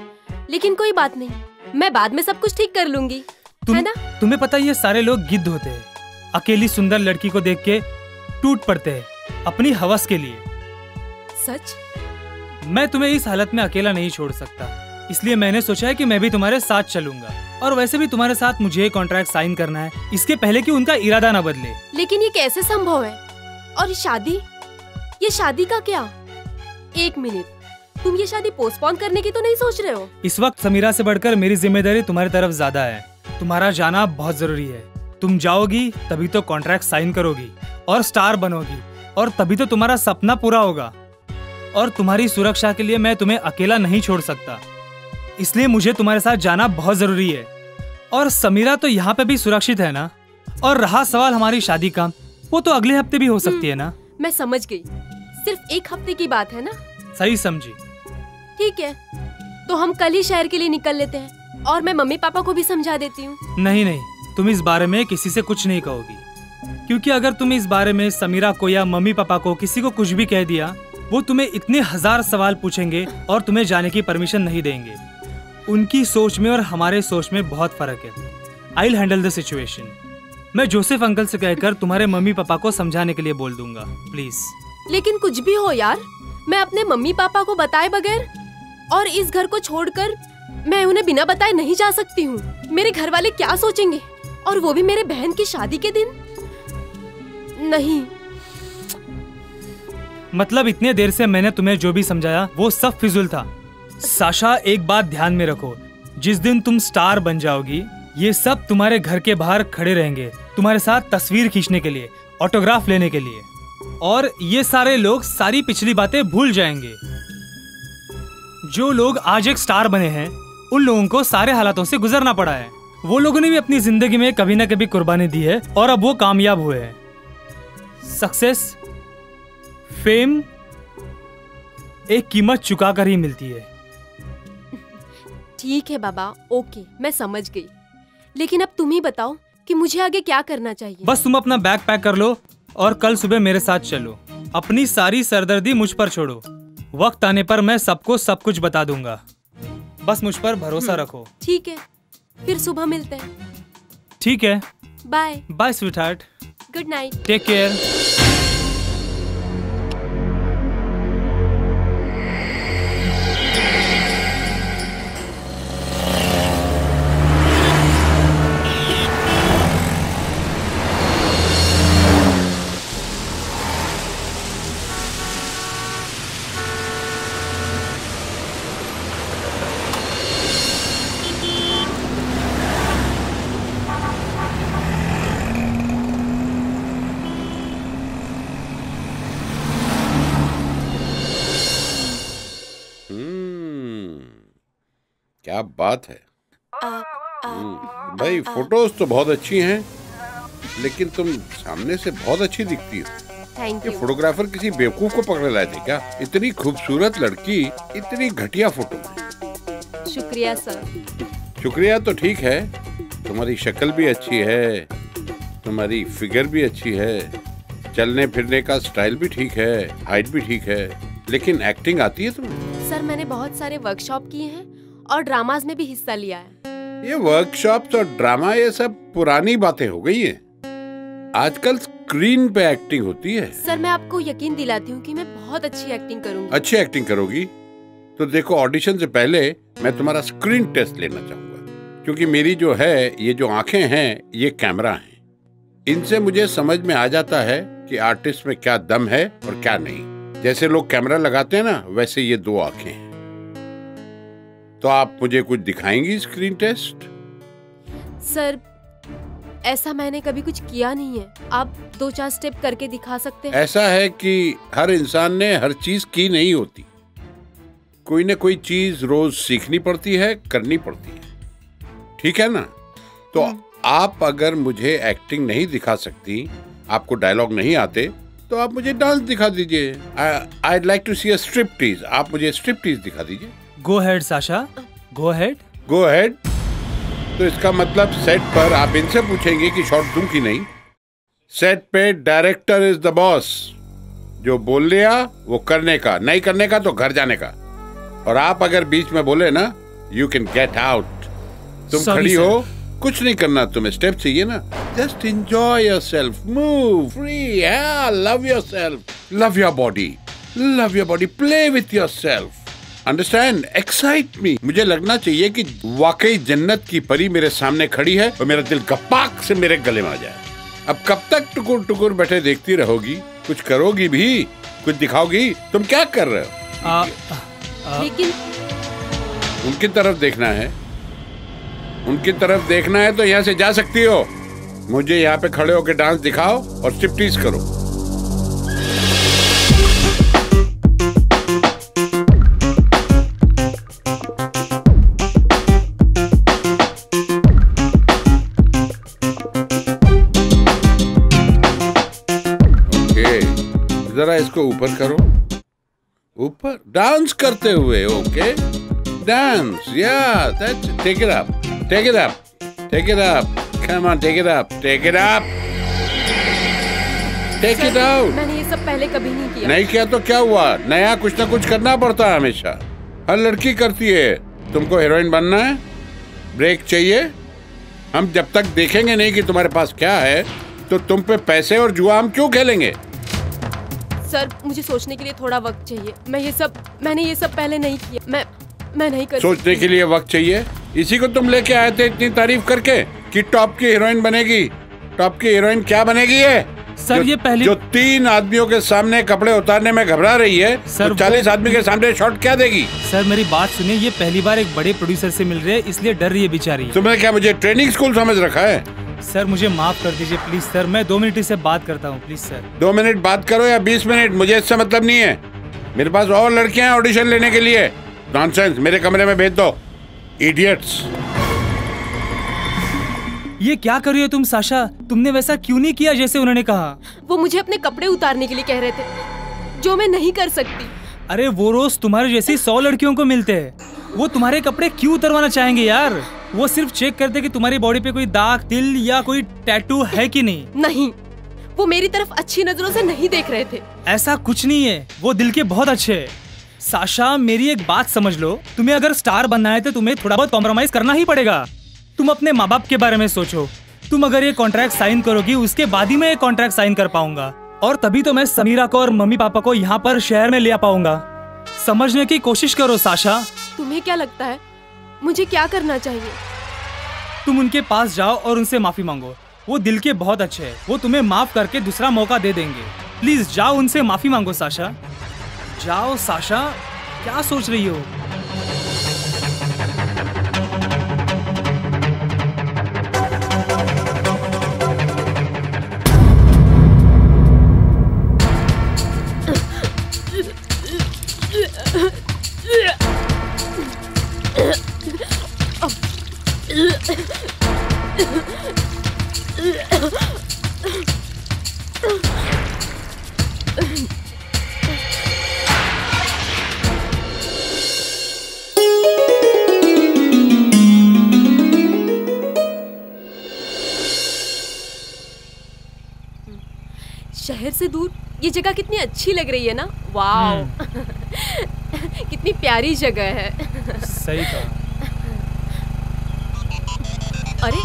लेकिन कोई बात नहीं, मैं बाद में सब कुछ ठीक कर लूंगी, है ना? तुम्हें पता है ये सारे लोग गिद्ध होते हैं, अकेली सुंदर लड़की को देख के टूट पड़ते हैं अपनी हवस के लिए। सच? मैं तुम्हें इस हालत में अकेला नहीं छोड़ सकता, इसलिए मैंने सोचा है कि मैं भी तुम्हारे साथ चलूंगा, और वैसे भी तुम्हारे साथ मुझे कॉन्ट्रैक्ट साइन करना है, इसके पहले कि उनका इरादा ना बदले। लेकिन ये कैसे संभव है? और ये शादी का क्या? एक मिनट, तुम ये शादी पोस्टपोन करने की तो नहीं सोच रहे हो? इस वक्त समीरा से बढ़कर मेरी जिम्मेदारी तुम्हारी तरफ ज्यादा है। तुम्हारा जाना बहुत जरूरी है। तुम जाओगी तभी तो कॉन्ट्रैक्ट साइन करोगी और स्टार बनोगी, और तभी तो तुम्हारा सपना पूरा होगा। और तुम्हारी सुरक्षा के लिए मैं तुम्हें अकेला नहीं छोड़ सकता, इसलिए मुझे तुम्हारे साथ जाना बहुत जरूरी है। और समीरा तो यहाँ पे भी सुरक्षित है ना? और रहा सवाल हमारी शादी का, वो तो अगले हफ्ते भी हो सकती है ना? मैं समझ गई, सिर्फ एक हफ्ते की बात है ना? सही समझी। ठीक है, तो हम कल ही शहर के लिए निकल लेते हैं, और मैं मम्मी पापा को भी समझा देती हूँ। नहीं नहीं, तुम इस बारे में किसी से कुछ नहीं कहोगी, क्योंकि अगर तुम इस बारे में समीरा को या मम्मी पापा को किसी को कुछ भी कह दिया, वो तुम्हें इतने 1000 सवाल पूछेंगे और तुम्हें जाने की परमिशन नहीं देंगे। उनकी सोच में और हमारे सोच में बहुत फर्क है। I will handle the situation. मैं जोसेफ अंकल से कहकर तुम्हारे मम्मी पापा को समझाने के लिए बोल दूंगा, प्लीज। लेकिन कुछ भी हो यार, मैं अपने मम्मी पापा को बताए बगैर और इस घर को छोड़कर मैं उन्हें बिना बताए नहीं जा सकती हूँ। मेरे घर वाले क्या सोचेंगे, और वो भी मेरे बहन की शादी के दिन? नहीं। मतलब इतने देर से मैंने तुम्हें जो भी समझाया वो सब फिजूल था। साशा, एक बात ध्यान में रखो, जिस दिन तुम स्टार बन जाओगी, ये सब तुम्हारे घर के बाहर खड़े रहेंगे तुम्हारे साथ तस्वीर खींचने के लिए, ऑटोग्राफ लेने के लिए, और ये सारे लोग सारी पिछली बातें भूल जाएंगे। जो लोग आज एक स्टार बने हैं, उन लोगों को सारे हालातों से गुजरना पड़ा है। वो लोगों ने भी अपनी जिंदगी में कभी ना कभी कुर्बानी दी है, और अब वो कामयाब हुए हैं। सक्सेस, फेम एक कीमत चुकाकर ही मिलती है। ठीक है बाबा, ओके, मैं समझ गई। लेकिन अब तुम ही बताओ कि मुझे आगे क्या करना चाहिए। बस तुम अपना बैग पैक कर लो और कल सुबह मेरे साथ चलो। अपनी सारी सरदर्दी मुझ पर छोड़ो। वक्त आने पर मैं सबको सब कुछ बता दूंगा, बस मुझ पर भरोसा रखो। ठीक है, फिर सुबह मिलते हैं। ठीक है, bye bye sweetheart. Good night. Take care. क्या बात है। भाई फोटोज तो बहुत अच्छी हैं, लेकिन तुम सामने से बहुत अच्छी दिखती हो। थैंक ये यू। फोटोग्राफर किसी बेवकूफ को पकड़ लाए थे क्या? इतनी खूबसूरत लड़की इतनी घटिया फोटो में। शुक्रिया सर। शुक्रिया तो ठीक है, तुम्हारी शक्ल भी अच्छी है, तुम्हारी फिगर भी अच्छी है, चलने फिरने का स्टाइल भी ठीक है, हाइट भी ठीक है, लेकिन एक्टिंग आती है तुम्हें? सर, मैंने बहुत सारे वर्कशॉप किए हैं और ड्रामाज में भी हिस्सा लिया है। ये वर्कशॉप और ड्रामा ये सब पुरानी बातें हो गई हैं। आजकल स्क्रीन पे एक्टिंग होती है। सर, मैं आपको यकीन दिलाती हूँ कि मैं बहुत अच्छी एक्टिंग करूंगी। अच्छी एक्टिंग करोगी तो देखो, ऑडिशन से पहले मैं तुम्हारा स्क्रीन टेस्ट लेना चाहूंगा, क्योंकि मेरी जो है ये जो आंखें हैं ये कैमरा हैं। इनसे मुझे समझ में आ जाता है कि आर्टिस्ट में क्या दम है और क्या नहीं। जैसे लोग कैमरा लगाते हैं ना, वैसे ये दो आंखें हैं। तो आप मुझे कुछ दिखाएंगी स्क्रीन टेस्ट? सर, ऐसा मैंने कभी कुछ किया नहीं है। आप 2-4 स्टेप करके दिखा सकते हैं? ऐसा है कि हर इंसान ने हर चीज की नहीं होती। कोई न कोई चीज रोज सीखनी पड़ती है, करनी पड़ती है, ठीक है ना? तो आप अगर मुझे एक्टिंग नहीं दिखा सकती, आपको डायलॉग नहीं आते, तो आप मुझे डांस दिखा दीजिए। I'd like to see a striptease। आप मुझे स्ट्रिपटीज दिखा दीजिए। गो हेड साशा, गो हेड। गो हेड। तो इसका मतलब सेट पर आप इनसे पूछेंगे कि शॉट दूं कि नहीं। सेट पे डायरेक्टर इज द बॉस। जो बोल लिया वो करने का, नहीं करने का तो घर जाने का। और आप अगर बीच में बोले ना, यू कैन गेट आउट। तुम खड़ी हो, कुछ नहीं करना, तुम्हें स्टेप चाहिए ना, just enjoy yourself, move free, love yourself, love your body, play with yourself, understand, excite me. मुझे लगना चाहिए कि वाकई जन्नत की परी मेरे सामने खड़ी है और मेरा दिल गपाक से मेरे गले में आ जाए। अब कब तक टुकुर टुकुर बैठे देखती रहोगी? कुछ करोगी भी? कुछ दिखाओगी? तुम क्या कर रहे हो? लेकिन उनकी तरफ देखना है, उनकी तरफ देखना है तो यहाँ से जा सकती हो। मुझे यहाँ पे खड़े होकर डांस दिखाओ और स्ट्रिप्टीज करो। ओके, जरा इसको ऊपर करो, ऊपर डांस करते हुए। ओके, डांस, या take it up, take it up, take it up, come on, take it up, take it up, take it out. मैंने ये सब पहले कभी नहीं किया। नहीं किया तो क्या हुआ, नया कुछ ना कुछ करना पड़ता है हमेशा, हर लड़की करती है। तुमको हीरोइन बनना है, ब्रेक चाहिए। हम जब तक देखेंगे नहीं कि तुम्हारे पास क्या है तो तुम पे पैसे और जुआ हम क्यों खेलेंगे। सर, मुझे सोचने के लिए थोड़ा वक्त चाहिए। मैंने ये सब पहले नहीं किया। मैं नहीं कर सोचने के लिए वक्त चाहिए, इसी को तुम लेके आए थे इतनी तारीफ करके कि टॉप की हीरोइन बनेगी। टॉप की हीरोइन क्या बनेगी ये? सर ये पहली जो 3 आदमियों के सामने कपड़े उतारने में घबरा रही है, सर तो 40 आदमी के सामने शॉट क्या देगी? सर मेरी बात सुनिए, ये पहली बार एक बड़े प्रोड्यूसर से मिल रहे हैं, इसलिए डर रही है बेचारी। तुमने क्या मुझे ट्रेनिंग स्कूल समझ रखा है? सर मुझे माफ कर दीजिए प्लीज सर, मैं 2 मिनट से बात करता हूँ प्लीज सर। 2 मिनट बात करो या 20 मिनट, मुझे इससे मतलब नहीं है। मेरे पास और लड़कियां हैं ऑडिशन लेने के लिए। नॉनसेंस, मेरे कमरे में भेज दो, इडियट्स। ये क्या कर रही हो तुम साशा? तुमने वैसा क्यों नहीं किया जैसे उन्होंने कहा? वो मुझे अपने कपड़े उतारने के लिए कह रहे थे, जो मैं नहीं कर सकती। अरे वो रोज तुम्हारे जैसी 100 लड़कियों को मिलते हैं, वो तुम्हारे कपड़े क्यों उतरवाना चाहेंगे यार? वो सिर्फ चेक करते कि तुम्हारी बॉडी पे कोई दाग, तिल या कोई टैटू है कि नहीं। नहीं, वो मेरी तरफ अच्छी नजरों से नहीं देख रहे थे। ऐसा कुछ नहीं है, वो दिल के बहुत अच्छे है। साशा मेरी एक बात समझ लो, तुम्हें अगर स्टार बनना है तो तुम्हें थोड़ा बहुत कॉम्प्रोमाइज करना ही पड़ेगा। तुम अपने माँ बाप के बारे में सोचो। तुम अगर ये कॉन्ट्रैक्ट साइन करोगी, उसके बाद ही मैं ये कॉन्ट्रैक्ट साइन कर पाऊंगा, और तभी तो मैं समीरा को और मम्मी पापा को यहाँ पर शहर में ले आ पाऊंगा। समझने की कोशिश करो साशा। तुम्हें क्या लगता है मुझे क्या करना चाहिए? तुम उनके पास जाओ और उनसे माफी मांगो। वो दिल के बहुत अच्छे हैं, वो तुम्हें माफ करके दूसरा मौका दे देंगे। प्लीज जाओ, उनसे माफी मांगो साशा। जाओ साशा, क्या सोच रही हो? शहर से दूर ये जगह कितनी अच्छी लग रही है ना। वाओ कितनी प्यारी जगह है। सही कहा। अरे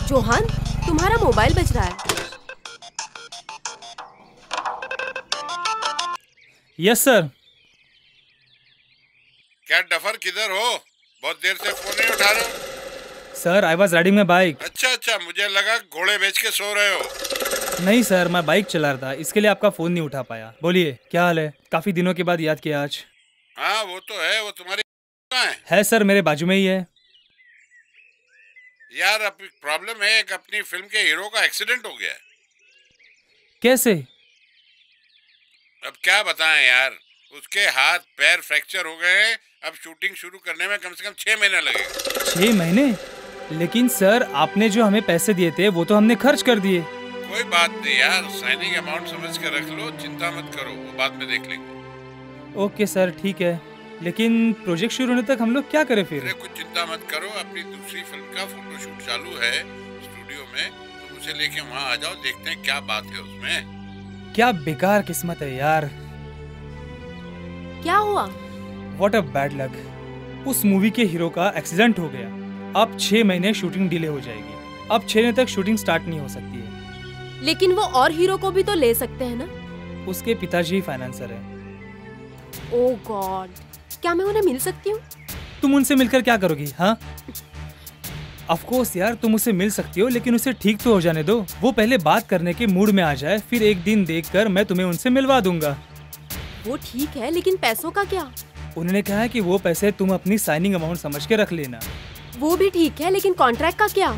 जोहान, तुम्हारा मोबाइल बज रहा है। Yes sir. क्या डफर, किधर हो? बहुत देर से फोन नहीं उठा रहे हो। Sir I was riding my bike. अच्छा, मुझे लगा घोड़े बेच के सो रहे हो। नहीं सर, मैं बाइक चला रहा था, इसके लिए आपका फोन नहीं उठा पाया। बोलिए क्या हाल है? काफी दिनों के बाद याद किया आज। हाँ वो तो है। वो तुम्हारी कहाँ है सर, मेरे बाजू में ही है। यार अब प्रॉब्लम है, एक अपनी फिल्म के हीरो का एक्सीडेंट हो गया। कैसे? अब क्या बताएं यार, उसके हाथ पैर फ्रैक्चर हो गए हैं। अब शूटिंग शुरू करने में कम से कम 6 महीने लगेगा। 6 महीने? लेकिन सर आपने जो हमें पैसे दिए थे वो तो हमने खर्च कर दिए। कोई बात नहीं यार, साइनिंग अमाउंट समझ के रख लो, चिंता मत करो, वो बाद में देख लेंगे। ओके सर ठीक है, लेकिन प्रोजेक्ट शुरू होने तक हम लोग क्या करें फिर? अरे कुछ चिंता मत करो, अपनी दूसरी फिल्म का फोटोशूट चालू है स्टूडियो में, तुम उसे लेके वहाँ आ जाओ, देखते हैं क्या बात है उसमें। क्या बेकार किस्मत है यार। क्या हुआ? What a bad luck. उस मूवी के हीरो का एक्सीडेंट हो गया। अब 6 महीने शूटिंग डिले हो जाएगी। अब 6 महीने तक शूटिंग स्टार्ट नहीं हो सकती है। लेकिन वो और हीरो को भी तो ले सकते हैं ना? उसके पिताजी फाइनेंसर हैं। ओह गॉड, क्या मैं उन्हें मिल सकती हूँ? तुम उनसे मिलकर क्या करोगी? हाँ ऑफ कोर्स यार, तुम उससे मिल सकती हो, लेकिन उसे ठीक तो हो जाने दो। वो पहले बात करने के मूड में आ जाए, फिर एक दिन देखकर मैं तुम्हें उनसे मिलवा दूंगा। वो ठीक है, लेकिन पैसों का क्या? उन्होंने कहा है कि वो पैसे तुम अपनी साइनिंग अमाउंट समझ के रख लेना। वो भी ठीक है, लेकिन कॉन्ट्रैक्ट का क्या?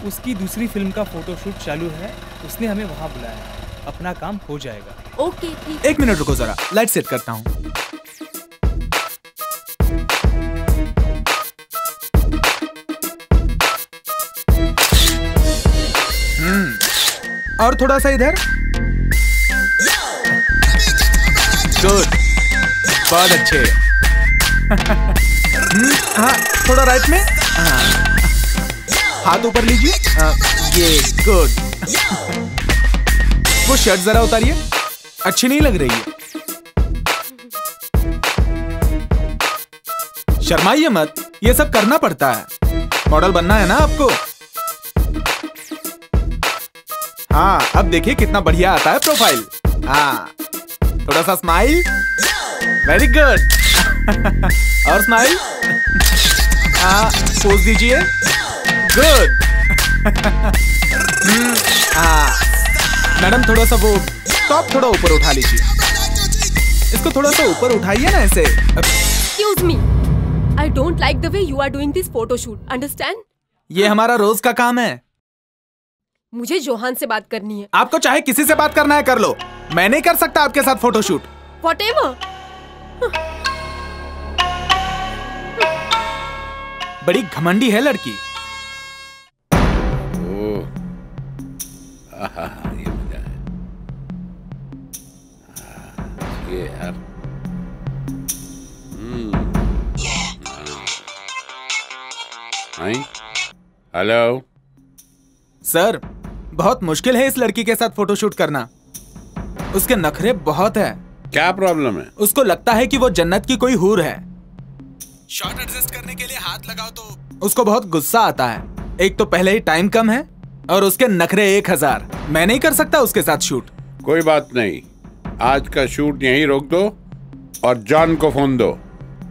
उसकी दूसरी फिल्म का फोटोशूट चालू है, उसने हमें वहाँ बुलाया है। अपना काम हो जाएगा। ओके ठीक। एक मिनट रुको जरा, लाइट सेट करता हूँ। और थोड़ा सा इधर। गुड, बहुत अच्छे। हाँ, थोड़ा राइट में। हाथ ऊपर लीजिए। ये गुड। वो शर्ट जरा उतारिए, अच्छी नहीं लग रही है। शर्माइए मत, ये सब करना पड़ता है। मॉडल बनना है ना आपको। हाँ, अब देखिए कितना बढ़िया आता है प्रोफाइल। हाँ, थोड़ा सा स्माइल। Very good. और स्माइल। हाँ, पोज दीजिए। गुड। हाँ, मैडम थोड़ा सा वो टॉप थोड़ा ऊपर उठा लीजिए। इसको थोड़ा सा ऊपर उठाइए ना ऐसे। Excuse me, I don't like the way you are doing this photo shoot. Understand? ये हमारा रोज का काम है। मुझे जोहान से बात करनी है। आपको चाहे किसी से बात करना है कर लो, मैं नहीं कर सकता आपके साथ फोटोशूट। Whatever. बड़ी घमंडी है लड़की। ये मजा है। ये यार। हेलो सर, बहुत मुश्किल है इस लड़की के साथ फोटोशूट करना। उसके नखरे बहुत है। क्या प्रॉब्लम है? उसको लगता है कि वो जन्नत की कोई हूर है। शॉट एडजस्ट करने के लिए हाथ लगाओ तो उसको बहुत गुस्सा आता है। एक तो पहले ही टाइम कम है और उसके नखरे 1000। मैं नहीं कर सकता उसके साथ शूट। कोई बात नहीं, आज का शूट यहीं रोक दो और जॉन को फोन दो।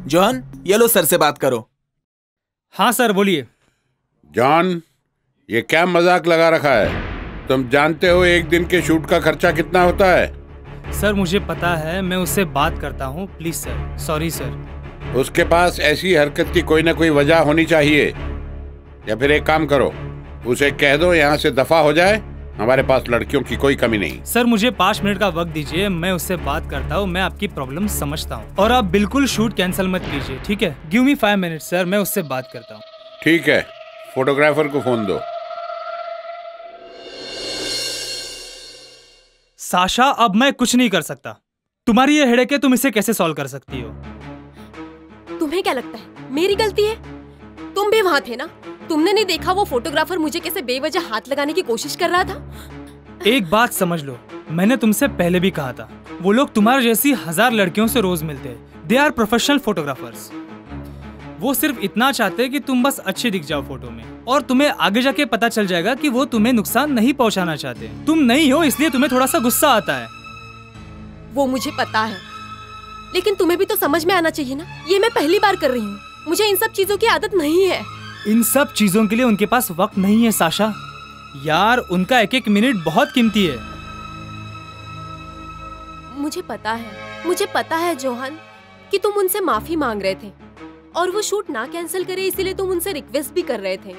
जॉन, ये लो सर से बात करो। हाँ सर, बोलिए। जॉन, ये क्या मजाक लगा रखा है? तुम जानते हो एक दिन के शूट का खर्चा कितना होता है? सर मुझे पता है, मैं उससे बात करता हूँ। Please sir. Sorry sir. उसके पास ऐसी हरकत की कोई ना कोई वजह होनी चाहिए। या फिर एक काम करो, उसे कह दो यहाँ से दफा हो जाए। हमारे पास लड़कियों की कोई कमी नहीं। सर मुझे 5 मिनट का वक्त दीजिए, मैं उससे बात करता हूँ। मैं आपकी प्रॉब्लम समझता हूँ और आप बिल्कुल शूट कैंसिल मत कीजिए, ठीक है? गिव मी 5 मिनट सर, मैं उससे बात करता हूँ। ठीक है, फोटोग्राफर को फोन दो। साशा, अब मैं कुछ नहीं कर सकता। तुम्हारी ये हेडेक है, तुम इसे कैसे सॉल्व कर सकती हो? तुम्हें क्या लगता है मेरी गलती है? तुम भी वहाँ थे ना? तुमने नहीं देखा वो फोटोग्राफर मुझे कैसे बेवजह हाथ लगाने की कोशिश कर रहा था? एक बात समझ लो, मैंने तुमसे पहले भी कहा था, वो लोग तुम्हारे जैसी 1000 लड़कियों से रोज मिलते हैं। They are professional photographers. वो सिर्फ इतना चाहते हैं कि तुम बस अच्छे दिख जाओ फोटो में, और तुम्हें आगे जाके पता चल जाएगा कि वो तुम्हें नुकसान नहीं पहुंचाना चाहते। तुम नहीं हो इसलिए तुम्हें थोड़ा सा गुस्सा आता है। वो मुझे पता है, लेकिन तुम्हें भी तो समझ में आना चाहिए ना। ये मैं पहली बार कर रही हूँ, मुझे इन सब चीजों की आदत नहीं है। इन सब चीजों के लिए उनके पास वक्त नहीं है साशा। यार, उनका एक एक मिनट बहुत कीमती है। मुझे पता है जोहान कि तुम उनसे माफी मांग रहे थे और वो शूट ना कैंसिल करे इसीलिए तुम उनसे रिक्वेस्ट भी कर रहे थे,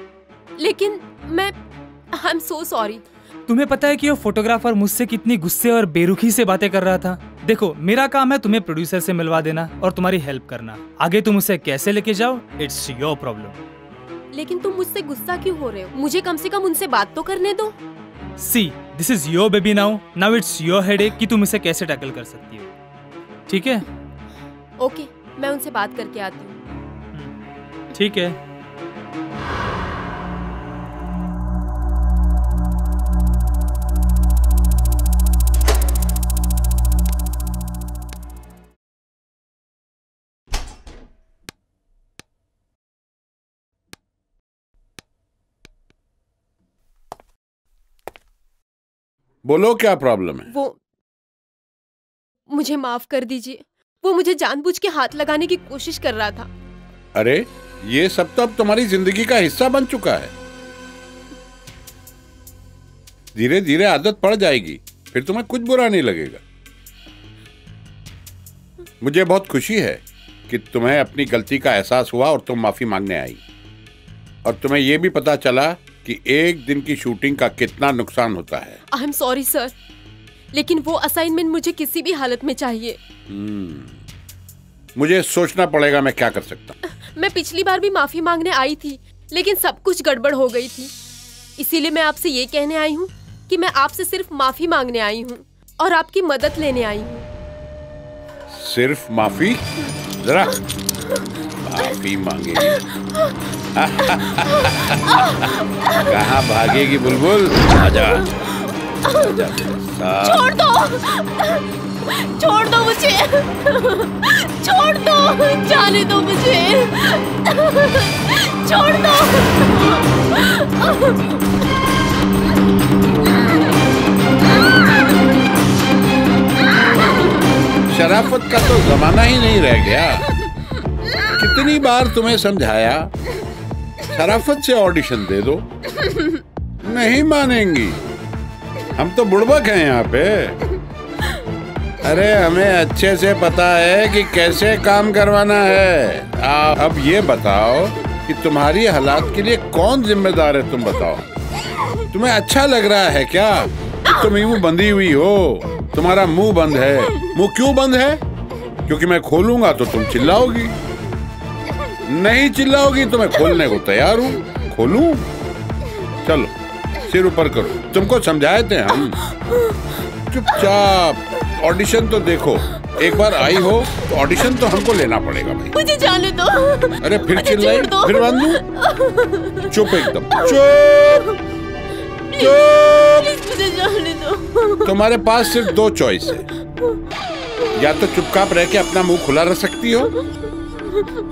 लेकिन आई एम सो सॉरी। तुम्हें पता है कि वो फोटोग्राफर मुझसे कितनी गुस्से और बेरुखी से बातें कर रहा था? देखो, मेरा काम है तुम्हें प्रोड्यूसर से मिलवा देना और तुम्हारी हेल्प करना। आगे तुम उसे कैसे लेके जाओ, इट्स योर प्रॉब्लम। लेकिन तुम मुझसे गुस्सा क्यों हो रहे हो? मुझे कम से कम उनसे बात तो करने दो। See, this is your baby now it's your headache कि तुम इसे कैसे टैकल कर सकती हो, ठीक है? ओके, मैं उनसे बात करके आती हूँ। ठीक है। बोलो, क्या प्रॉब्लम है? वो मुझे माफ कर दीजिए। वो मुझे जानबूझ के हाथ लगाने की कोशिश कर रहा था। अरे, ये सब तो अब तुम्हारी जिंदगी का हिस्सा बन चुका है। धीरे धीरे आदत पड़ जाएगी, फिर तुम्हें कुछ बुरा नहीं लगेगा। मुझे बहुत खुशी है कि तुम्हें अपनी गलती का एहसास हुआ और तुम माफी मांगने आई, और तुम्हें यह भी पता चला कि एक दिन की शूटिंग का कितना नुकसान होता है। आई एम सॉरी सर, लेकिन वो असाइनमेंट मुझे किसी भी हालत में चाहिए। मुझे सोचना पड़ेगा मैं क्या कर सकता हूँ। मैं पिछली बार भी माफी मांगने आई थी, लेकिन सब कुछ गड़बड़ हो गई थी। इसीलिए मैं आपसे ये कहने आई हूँ कि मैं आपसे सिर्फ माफी मांगने आई हूँ और आपकी मदद लेने आई हूँ। सिर्फ माफी? जरा माफी मांगेगी? कहाँ भागेगी बुलबुल? आजा, आजा। छोड़ दो, छोड़ दो मुझे, छोड़ दो, जाने दो मुझे, छोड़ दो। शराफत का तो जमाना ही नहीं रह गया। कितनी बार तुम्हें समझाया शराफत से ऑडिशन दे दो, नहीं मानेंगी। हम तो बुड़बक हैं यहाँ पे। अरे हमें अच्छे से पता है कि कैसे काम करवाना है। अब ये बताओ कि तुम्हारी हालात के लिए कौन जिम्मेदार है, तुम बताओ। तुम्हें अच्छा लग रहा है क्या कि तुम यूं बंधी हुई हो? तुम्हारा मुंह बंद है। मुंह क्यों बंद है? क्योंकि मैं खोलूंगा तो तुम चिल्लाओगी। नहीं चिल्लाओगी तो मैं खोलने को तैयार हूँ। खोलूं? चलो सिर ऊपर करो, तुमको समझाए थे हम। चुपचाप ऑडिशन तो देखो। एक बार आई हो तो ऑडिशन तो हमको लेना पड़ेगा भाई। मुझे जाने दो। अरे फिर चिल्लाई, फिर बांध दूं? चुप, एकदम चुप, चुप। मुझे जाने दो। तुम्हारे पास सिर्फ दो चॉइस है, या तो चुपचाप रह के अपना मुंह खुला रख सकती हो,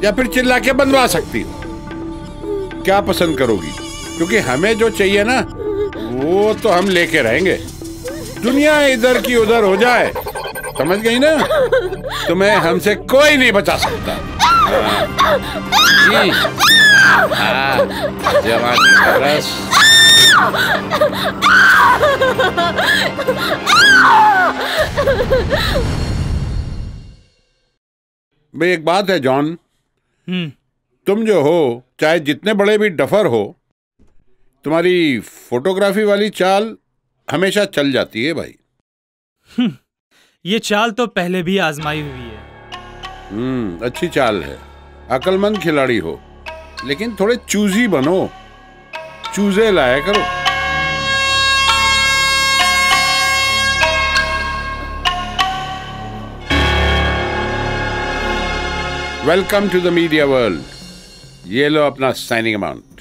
या फिर चिल्ला के बनवा सकती हो। क्या पसंद करोगी? क्योंकि हमें जो चाहिए ना वो तो हम लेके रहेंगे। दुनिया इधर की उधर हो जाए, समझ गई ना? तुम्हें हमसे कोई नहीं बचा सकता। जवानी का रस। भाई एक बात है जॉन, तुम जो हो चाहे जितने बड़े भी डफर हो, तुम्हारी फोटोग्राफी वाली चाल हमेशा चल जाती है भाई। ये चाल तो पहले भी आजमाई हुई है। अच्छी चाल है। अक्लमंद खिलाड़ी हो, लेकिन थोड़े चूजी बनो, चूजे लाया करो। Welcome to the media world. ये लो अपना signing amount.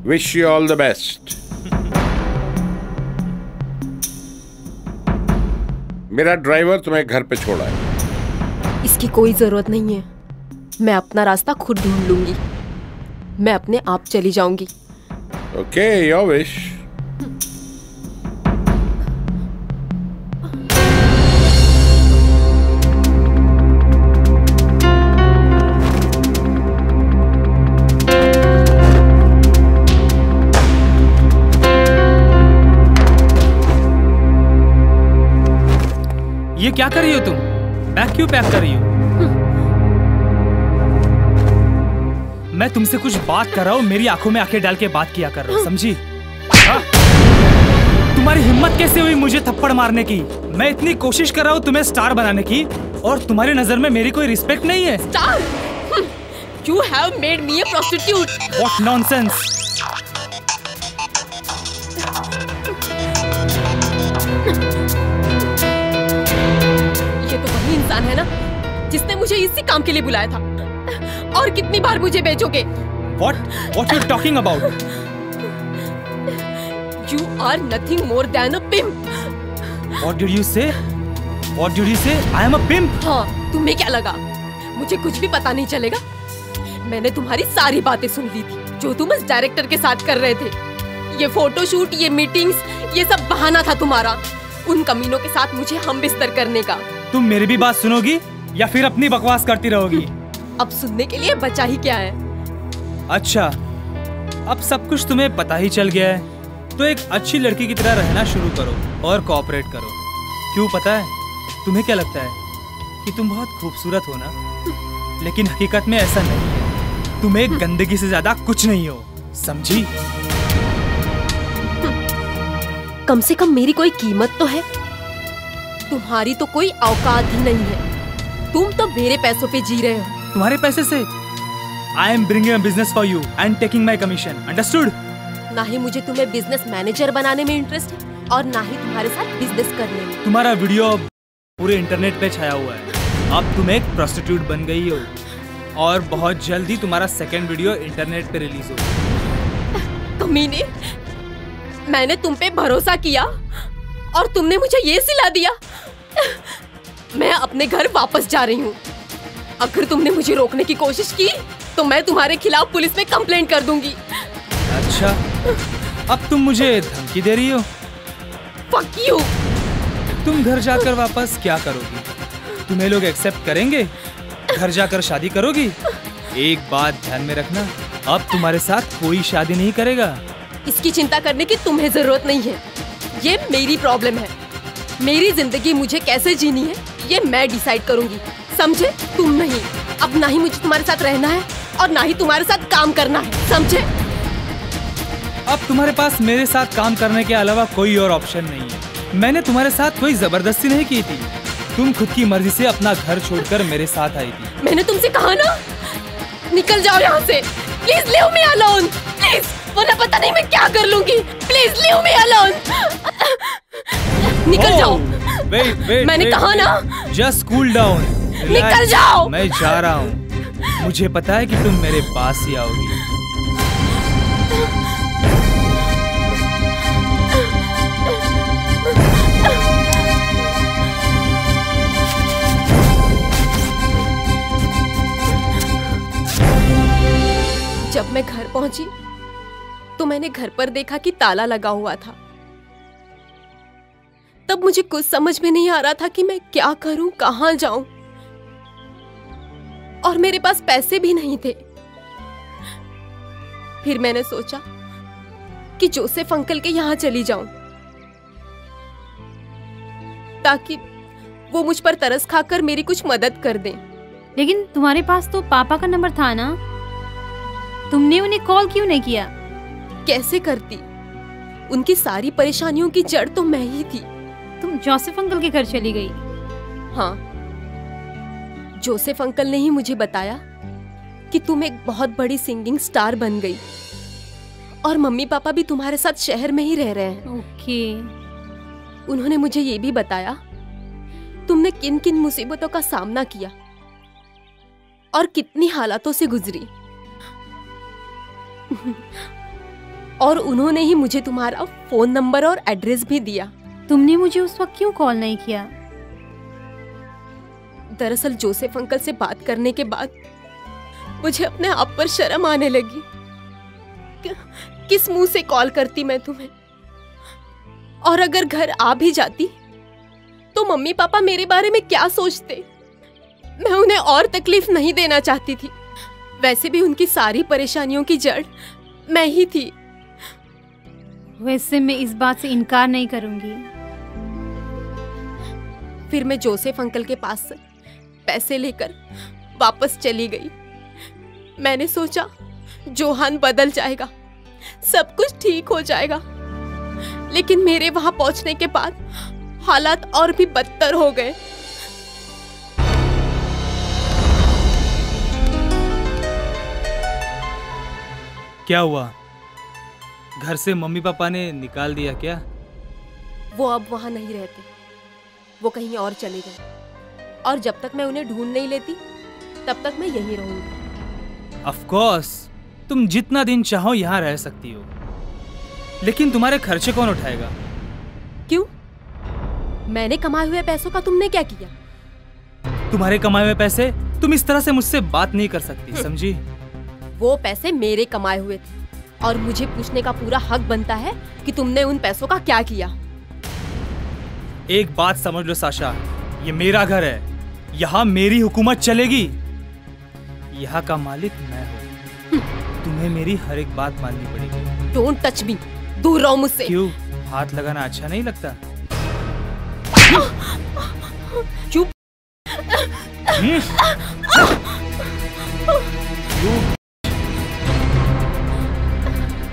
Wish you all the best. मेरा ड्राइवर तुम्हें घर पे छोड़ा है। इसकी कोई जरूरत नहीं है, मैं अपना रास्ता खुद ढूंढ लूंगी। मैं अपने आप चली जाऊंगी। Okay, your wish. ये क्या कर रही हो तुम? बैग क्यों पैक कर रही हो? मैं तुमसे कुछ बात कर रहा हूँ, मेरी आंखों में आंखें डाल के बात किया कर रहा हूँ, समझी? तुम्हारी हिम्मत कैसे हुई मुझे थप्पड़ मारने की? मैं इतनी कोशिश कर रहा हूँ तुम्हें स्टार बनाने की, और तुम्हारी नजर में मेरी कोई रिस्पेक्ट नहीं है। Star? You have made me a prostitute. What nonsense! इंसान है ना जिसने मुझे इसी काम के लिए बुलाया था। और कितनी बार मुझे बेचोगे? What you talking about? You are nothing more than a pimp. What did you say? What did you say? I am a pimp. हाँ, तुम्हें क्या लगा मुझे कुछ भी पता नहीं चलेगा? मैंने तुम्हारी सारी बातें सुन ली थी जो तुम इस डायरेक्टर के साथ कर रहे थे। ये फोटोशूट, ये मीटिंग्स, ये सब बहाना था तुम्हारा उन कमीनों के साथ मुझे हम बिस्तर करने का। तुम मेरी भी बात सुनोगी या फिर अपनी बकवास करती रहोगी? अब सुनने के लिए बचा ही क्या है? अच्छा, अब सब कुछ तुम्हें पता ही चल गया है, तो एक अच्छी लड़की की तरह रहना शुरू करो और कोऑपरेट करो। क्यों पता है? तुम्हें क्या लगता है कि तुम बहुत खूबसूरत हो ना, लेकिन हकीकत में ऐसा नहीं है। तुम एक गंदगी से ज्यादा कुछ नहीं हो, समझी? कम से कम मेरी कोई कीमत तो है। तुम्हारी तो कोई औकात ही नहीं है। तुम तो मेरे पैसों पे जी रहे हो। तुम्हारे पैसे से? I am bringing a business for you and taking my commission. Understood? ना ही मुझे तुम्हें बिजनेस मैनेजर बनाने में इंटरेस्ट है और ना ही तुम्हारे साथ बिजनेस करने में। तुम्हारा वीडियो पूरे इंटरनेट पे छाया हुआ है। अब तुम एक प्रोस्टिट्यूट बन गई हो और बहुत जल्द ही तुम्हारा सेकंड वीडियो इंटरनेट पे रिलीज होगा। कमीने, मैंने तुम पे भरोसा किया और तुमने मुझे ये सिला दिया। मैं अपने घर वापस जा रही हूँ। अगर तुमने मुझे रोकने की कोशिश की तो मैं तुम्हारे खिलाफ पुलिस में कंप्लेंट कर दूंगी। अच्छा, अब तुम मुझे धमकी दे रही हो? Fuck you! तुम घर जाकर वापस क्या करोगी? तुम्हें लोग एक्सेप्ट करेंगे? घर जाकर शादी करोगी? एक बात ध्यान में रखना, अब तुम्हारे साथ कोई शादी नहीं करेगा। इसकी चिंता करने की तुम्हें जरूरत नहीं है। ये मेरी प्रॉब्लम है। मेरी जिंदगी मुझे कैसे जीनी है ये मैं डिसाइड करूंगी, समझे? तुम नहीं। अब ना ही मुझे तुम्हारे साथ रहना है और ना ही तुम्हारे साथ काम करना है, समझे? अब तुम्हारे पास मेरे साथ काम करने के अलावा कोई और ऑप्शन नहीं है। मैंने तुम्हारे साथ कोई जबरदस्ती नहीं की थी। तुम खुद की मर्जी से अपना घर छोड़कर मेरे साथ आई थी। मैंने तुमसे कहा ना, निकल जाओ यहाँ से। Please leave me alone, please, वरना पता नहीं मैं क्या कर लूंगी। Please leave me alone. निकल जाओ। वेट, मैंने कहा ना, जस्ट कूल डाउन। निकल जाओ। मैं जा रहा हूँ। मुझे पता है कि तुम मेरे पास ही आओगी। जब मैं घर पहुंची तो मैंने घर पर देखा कि ताला लगा हुआ था। तब मुझे कुछ समझ में नहीं आ रहा था कि मैं क्या करूं, कहां जाऊं, और मेरे पास पैसे भी नहीं थे। फिर मैंने सोचा कि जोसेफ अंकल के यहां चली जाऊं ताकि वो मुझ पर तरस खाकर मेरी कुछ मदद कर दें। लेकिन तुम्हारे पास तो पापा का नंबर था ना, तुमने उन्हें कॉल क्यों नहीं किया? कैसे करती? उनकी सारी परेशानियों की जड़ तो मैं ही थी। तुम जोसेफ अंकल के घर चली गई? हाँ, जोसेफ अंकल ने ही मुझे बताया कि तुम एक बहुत बड़ी सिंगिंग स्टार बन गई और मम्मी पापा भी तुम्हारे साथ शहर में ही रह रहे हैं। ओके। उन्होंने मुझे ये भी बताया तुमने किन किन मुसीबतों का सामना किया और कितनी हालातों से गुजरी। और उन्होंने ही मुझे तुम्हारा फोन नंबर और एड्रेस भी दिया। तुमने मुझे उस वक्त क्यों कॉल नहीं किया? दरअसल जोसेफ अंकल से बात करने के बाद मुझे अपने आप पर शर्म आने लगी। किस मुंह से कॉल करती मैं तुम्हें? और अगर घर आ भी जाती तो मम्मी पापा मेरे बारे में क्या सोचते? मैं उन्हें और तकलीफ नहीं देना चाहती थी। वैसे भी उनकी सारी परेशानियों की जड़ मैं ही थी। वैसे मैं इस बात से इनकार नहीं करूंगी। फिर मैं जोसेफ अंकल के पास से पैसे लेकर वापस चली गई। मैंने सोचा जोहान बदल जाएगा, सब कुछ ठीक हो जाएगा। लेकिन मेरे वहां पहुंचने के बाद हालात और भी बदतर हो गए। क्या हुआ? घर से मम्मी पापा ने निकाल दिया क्या? वो अब वहां नहीं रहते, वो कहीं और चले गए। और जब तक मैं उन्हें ढूंढ नहीं लेती तब तक मैं यहीं रहूंगी। ऑफ कोर्स, तुम जितना दिन चाहो यहाँ रह सकती हो, लेकिन तुम्हारे खर्चे कौन उठाएगा? क्यों? मैंने कमाए हुए पैसों का तुमने क्या किया? तुम्हारे कमाए हुए पैसे? तुम इस तरह से मुझसे बात नहीं कर सकती, समझी? वो पैसे मेरे कमाए हुए थे और मुझे पूछने का पूरा हक बनता है कि तुमने उन पैसों का क्या किया। एक बात समझ लो साशा, ये मेरा घर है, यहाँ मेरी हुकूमत चलेगी। यहाँ का मालिक मैं हूँ। तुम्हें मेरी हर एक बात माननी पड़ेगी। डोंट टच मी, दूर रहो मुझसे। क्यों? हाथ लगाना अच्छा नहीं लगता? चुप।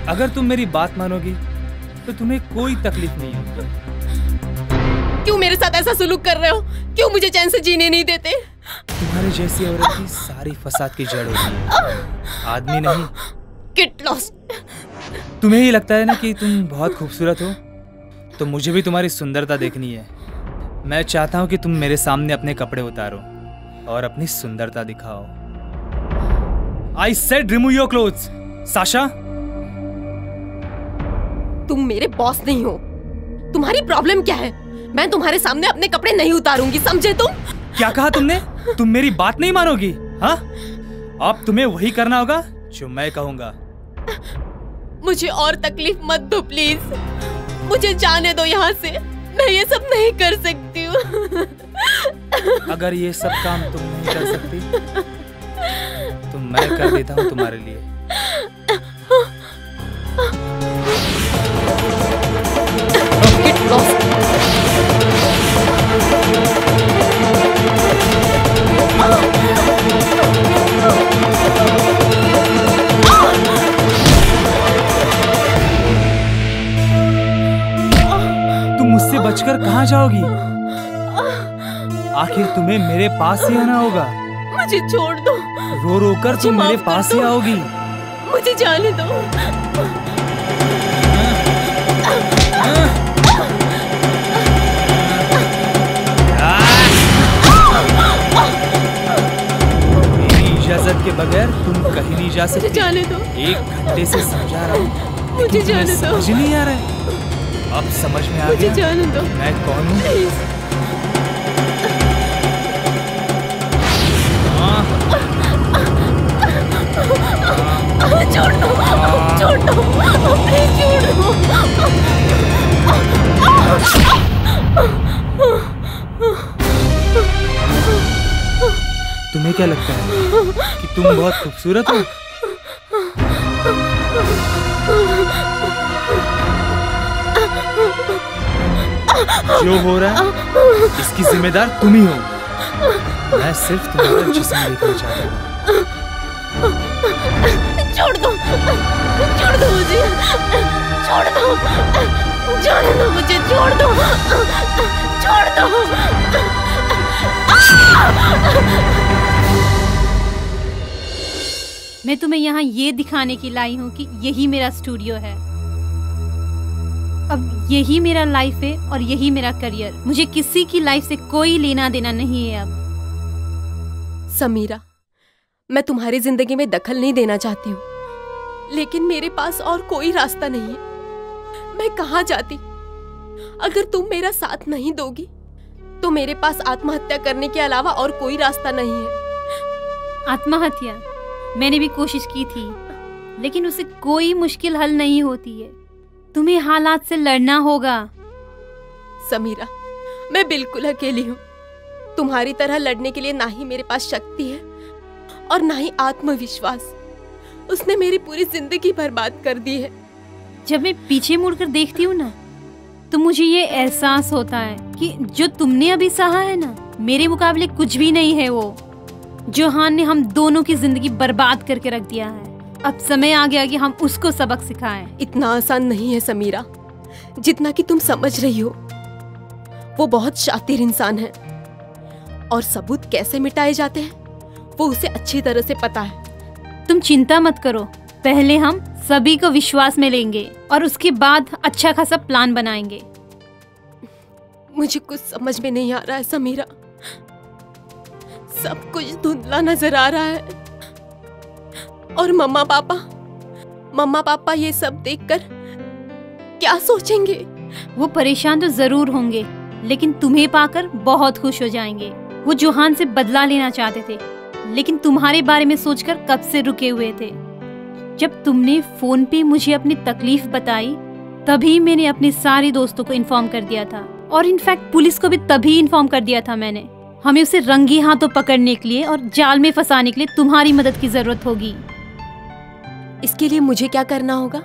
अगर तुम मेरी बात मानोगी तो तुम्हें कोई तकलीफ नहीं होगी। क्यों मेरे साथ ऐसा सुलूक कर रहे हो? क्यों मुझे चैन से जीने नहीं देते? तुम्हारे जैसी औरत की सारी फसाद की जड़ होती है, आदमी नहीं। Get lost. तुम्हें ही लगता है ना कि तुम बहुत खूबसूरत हो, तो मुझे भी तुम्हारी सुंदरता देखनी है। मैं चाहता हूँ कि तुम मेरे सामने अपने कपड़े उतारो और अपनी सुंदरता दिखाओ। I said remove your clothes, Sasha. तुम मेरे बॉस नहीं हो। तुम्हारी प्रॉब्लम क्या है? मैं तुम्हारे सामने अपने कपड़े नहीं उतारूंगी, समझे तुम? क्या कहा तुमने? तुम मेरी बात नहीं मानोगी? हाँ, अब तुम्हें वही करना होगा जो मैं कहूँगा। मुझे और तकलीफ मत दो प्लीज। मुझे जाने दो यहाँ से। मैं ये सब नहीं कर सकती हूँ। अगर ये सब काम तुम नहीं कर सकती तो मैं कर देता हूँ तुम्हारे लिए। तुम मुझसे बचकर कहाँ जाओगी? आखिर तुम्हें मेरे पास ही आना होगा। मुझे छोड़ दो। रो रो कर तुम मेरे पास ही आओगी। मुझे जाने दो। मेरी इजाजत के बगैर तुम कहीं नहीं जा सकती। जाने दो। 1 घंटे से समझा रहा हूँ, मुझे जाने दो। समझ नहीं आ रहा है। अब समझ में आ गया। मुझे जाने दो। मैं कौन हूँ? छोड़ दो, छोड़ दो, प्लीज छोड़ दो। तुम्हें क्या लगता है कि तुम बहुत खूबसूरत हो? जो हो रहा है इसकी जिम्मेदार तुम ही हो। मैं सिर्फ तुम्हारा जिस्म देखना चाहता हूँ। छोड़ दो मुझे, छोड़ दो, जाने दो मुझे, छोड़ दो, छोड़ दो। मैं तुम्हें यहाँ ये दिखाने की लाई हूँ कि यही मेरा स्टूडियो है। अब यही मेरा लाइफ है और यही मेरा करियर। मुझे किसी की लाइफ से कोई लेना देना नहीं है अब। समीरा, मैं तुम्हारी जिंदगी में दखल नहीं देना चाहती हूँ, लेकिन मेरे पास और कोई रास्ता नहीं है। मैं कहाँ जाती? अगर तुम मेरा साथ नहीं दोगी तो मेरे पास आत्महत्या करने के अलावा और कोई रास्ता नहीं है। आत्महत्या? मैंने भी कोशिश की थी, लेकिन उससे कोई मुश्किल हल नहीं होती है। तुम्हें हालात से लड़ना होगा। समीरा, मैं बिल्कुल अकेली हूँ। तुम्हारी तरह लड़ने के लिए ना ही मेरे पास शक्ति है और ना ही आत्मविश्वास। उसने मेरी पूरी जिंदगी बर्बाद कर दी है। जब मैं पीछे मुड़कर देखती हूँ ना, तो मुझे ये एहसास होता है कि जो तुमने अभी सहा है ना, मेरे मुकाबले कुछ भी नहीं है। वो जोहान ने हम दोनों की जिंदगी बर्बाद करके रख दिया है। अब समय आ गया कि हम उसको सबक सिखाएं। इतना आसान नहीं है समीरा, जितना कि तुम समझ रही हो। वो बहुत शातिर इंसान है और सबूत कैसे मिटाए जाते हैं वो उसे अच्छी तरह से पता है। तुम चिंता मत करो, पहले हम सभी को विश्वास में लेंगे और उसके बाद अच्छा खासा प्लान बनाएंगे। मुझे कुछ समझ में नहीं आ रहा है समीरा। सब कुछ धुंधला नजर आ रहा है और मम्मा पापा ये सब देखकर क्या सोचेंगे? वो परेशान तो जरूर होंगे, लेकिन तुम्हें पाकर बहुत खुश हो जाएंगे। वो जोहान से बदला लेना चाहते थे, लेकिन तुम्हारे बारे में सोचकर कब से रुके हुए थे। जब तुमने फोन पे मुझे अपनी तकलीफ बताई, तभी मैंने अपने सारे दोस्तों को इन्फॉर्म कर दिया था, और इनफैक्ट पुलिस को भी तभी इन्फॉर्म कर दिया था मैंने। हमें उसे रंगी हाथों पकड़ने के लिए और जाल में फंसाने के लिए तुम्हारी मदद की जरूरत होगी। इसके लिए मुझे क्या करना होगा?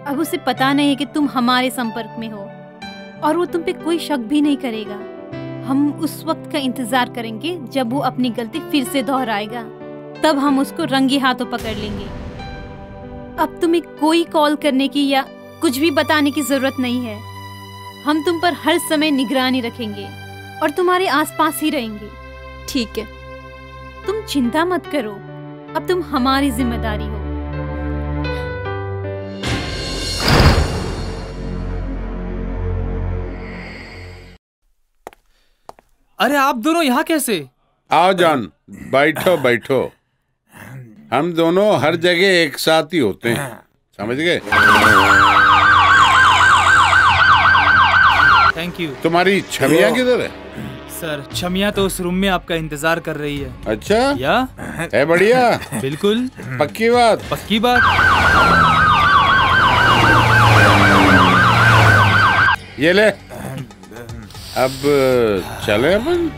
अब उसे पता नहीं है कि तुम हमारे संपर्क में हो, और वो तुम पे कोई शक भी नहीं करेगा। हम उस वक्त का इंतजार करेंगे जब वो अपनी गलती फिर से दोहराएगा, तब हम उसको रंगे हाथों पकड़ लेंगे। अब तुम्हें कोई कॉल करने की या कुछ भी बताने की जरूरत नहीं है। हम तुम पर हर समय निगरानी रखेंगे और तुम्हारे आसपास ही रहेंगे। ठीक है। तुम चिंता मत करो, अब तुम हमारी जिम्मेदारी हो। अरे आप दोनों यहाँ कैसे? आओ जॉन, बैठो बैठो। हम दोनों हर जगह एक साथ ही होते हैं, समझ गए? Thank you. तुम्हारी छमिया किधर है? सर, छमिया तो उस रूम में आपका इंतजार कर रही है। अच्छा, या है बढ़िया? बिल्कुल पक्की बात? पक्की बात। ये ले, अब चले अपन।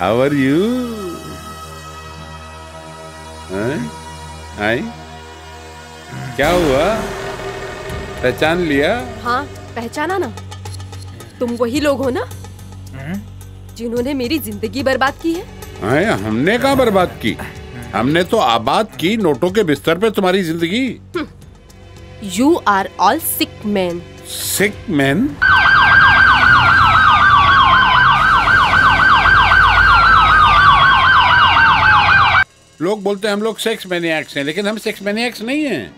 How are you? आई, क्या हुआ? पहचान लिया? हाँ, पहचाना ना। तुम वही लोग हो ना जिन्होंने मेरी जिंदगी बर्बाद की है? हमने कहाँ बर्बाद की? हमने तो आबाद की नोटों के बिस्तर पे तुम्हारी जिंदगी। You are all sick men. Sick men? लोग बोलते हैं हम लोग सेक्स मैनियाक्स हैं, लेकिन हम सेक्स मैनियाक्स नहीं हैं।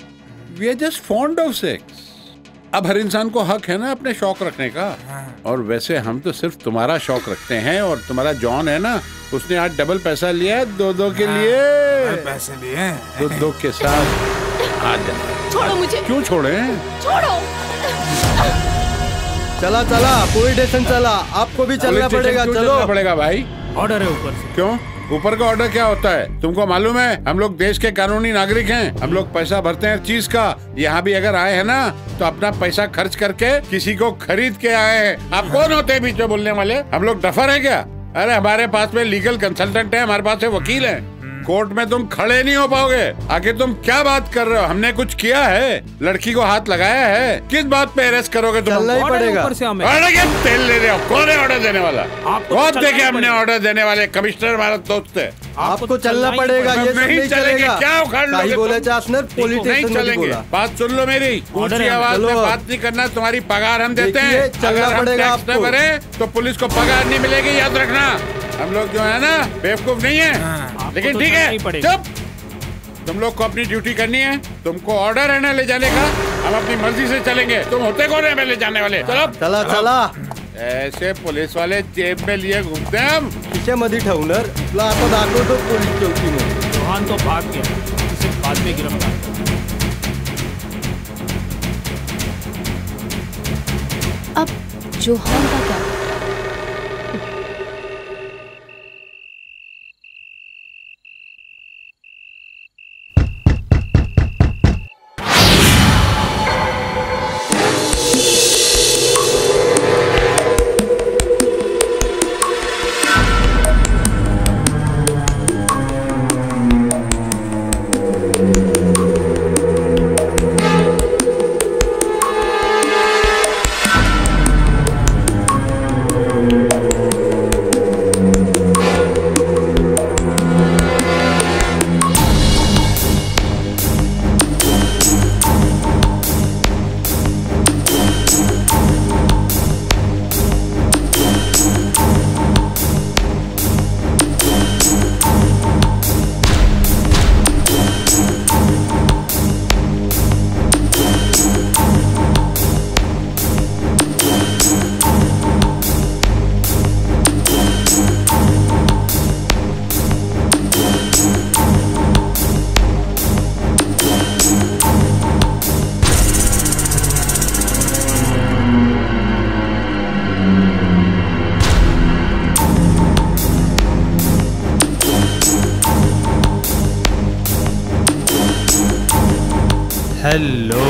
We are just fond of sex. अब हर इंसान को हक है ना अपने शौक रखने का। और वैसे हम तो सिर्फ तुम्हारा शौक रखते हैं, और तुम्हारा जॉन है ना, उसने आज डबल पैसा लिया है दो के लिए। पैसे लिए दो के साथ आ जा। छोड़ो मुझे। क्यों छोड़े? छोड़ो। चला चला, पुलिस स्टेशन चला। आपको भी चलना पड़ेगा। चलो, चलना पड़ेगा भाई। ऑर्डर है ऊपर से। क्यों? ऊपर का ऑर्डर क्या होता है तुमको मालूम है? हम लोग देश के कानूनी नागरिक हैं। हम लोग पैसा भरते हैं चीज का। यहाँ भी अगर आए हैं ना, तो अपना पैसा खर्च करके किसी को खरीद के आए हैं। आप कौन होते हैं बीच में बोलने वाले? हम लोग डफर है क्या? अरे हमारे पास में लीगल कंसल्टेंट है, हमारे पास वकील है। कोर्ट में तुम खड़े नहीं हो पाओगे। आखिर तुम क्या बात कर रहे हो? हमने कुछ किया है? लड़की को हाथ लगाया है? किस बात पे अरेस्ट करोगे तुम? चलना ही पड़ेगा। तेल ले रहे हो? कौन है ऑर्डर देने वाला? बहुत देखे हमने ऑर्डर देने वाले। कमिश्नर हमारा दोस्त है। आपको चलना पड़ेगा। ये नहीं चलेंगे। क्या उखाड़ लोगे? बोले चासनर पुलिस नहीं स्टेशन चलेंगे। बात सुन लो मेरी। ऊंची आवाज में बात नहीं करना। तुम्हारी पगार हम देते हैं। चलना पड़ेगा आपको। भरे तो पुलिस को पगार नहीं मिलेगी, याद रखना। हम लोग जो है ना बेवकूफ नहीं है, लेकिन ठीक है। चुप। तुम लोग को अपनी ड्यूटी करनी है। तुमको ऑर्डर है ना ले जाने का। हम अपनी मर्जी से चलेंगे। तुम होते कौन है ले जाने वाले? चलो चला चला। ऐसे पुलिस वाले जेब में लिए घूमते हैं हम। पीछे मधी ठेवणार तुला आता दाखवतो पोलीस चौकी में। चौहान तो भाग गया, उसे बाद में गिरफ्तार। अब चौहान का क्या? Hello.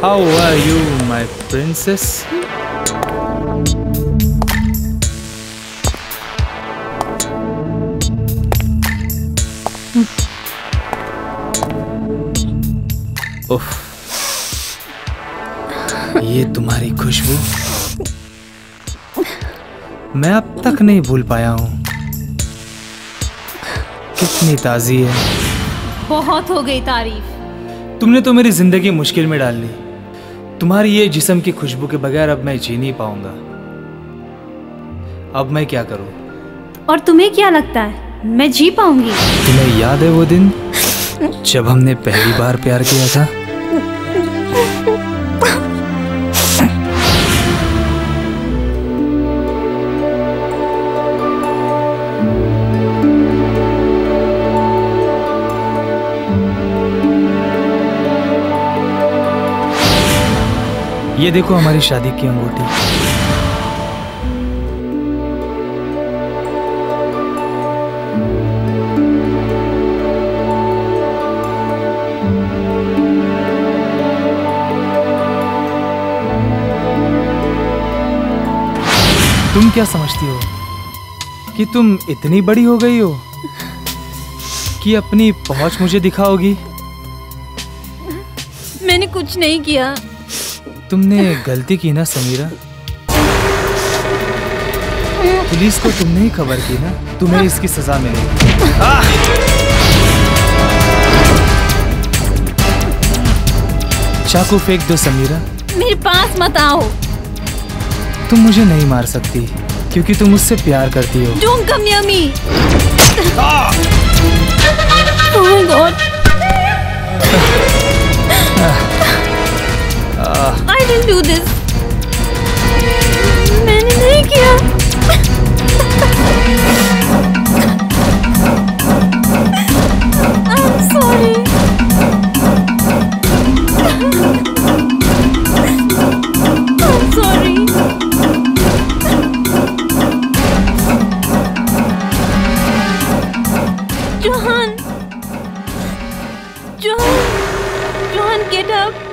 How are you, my princess? उफ, ये तुम्हारी खुशबू मैं अब तक नहीं भूल पाया हूँ। कितनी ताजी है। बहुत हो गई तारीफ। तुमने तो मेरी जिंदगी मुश्किल में डाल ली। तुम्हारी ये जिस्म की खुशबू के बगैर अब मैं जी नहीं पाऊंगा। अब मैं क्या करूं? और तुम्हें क्या लगता है मैं जी पाऊंगी? तुम्हें याद है वो दिन जब हमने पहली बार प्यार किया था? ये देखो हमारी शादी की अंगूठी। तुम क्या समझती हो कि तुम इतनी बड़ी हो गई हो कि अपनी पहुंच मुझे दिखाओगी? मैंने कुछ नहीं किया। तुमने गलती की ना समीरा। पुलिस को तुमने ही खबर की ना, तुम्हें इसकी सजा मिलेगी। चाकू फेंक दो समीरा। मेरे पास मत आओ। तुम मुझे नहीं मार सकती क्योंकि तुम मुझसे प्यार करती हो। Don't come near me. Oh my God. I didn't do this. मैंने नहीं किया। I'm sorry. I'm sorry. Johan, get up.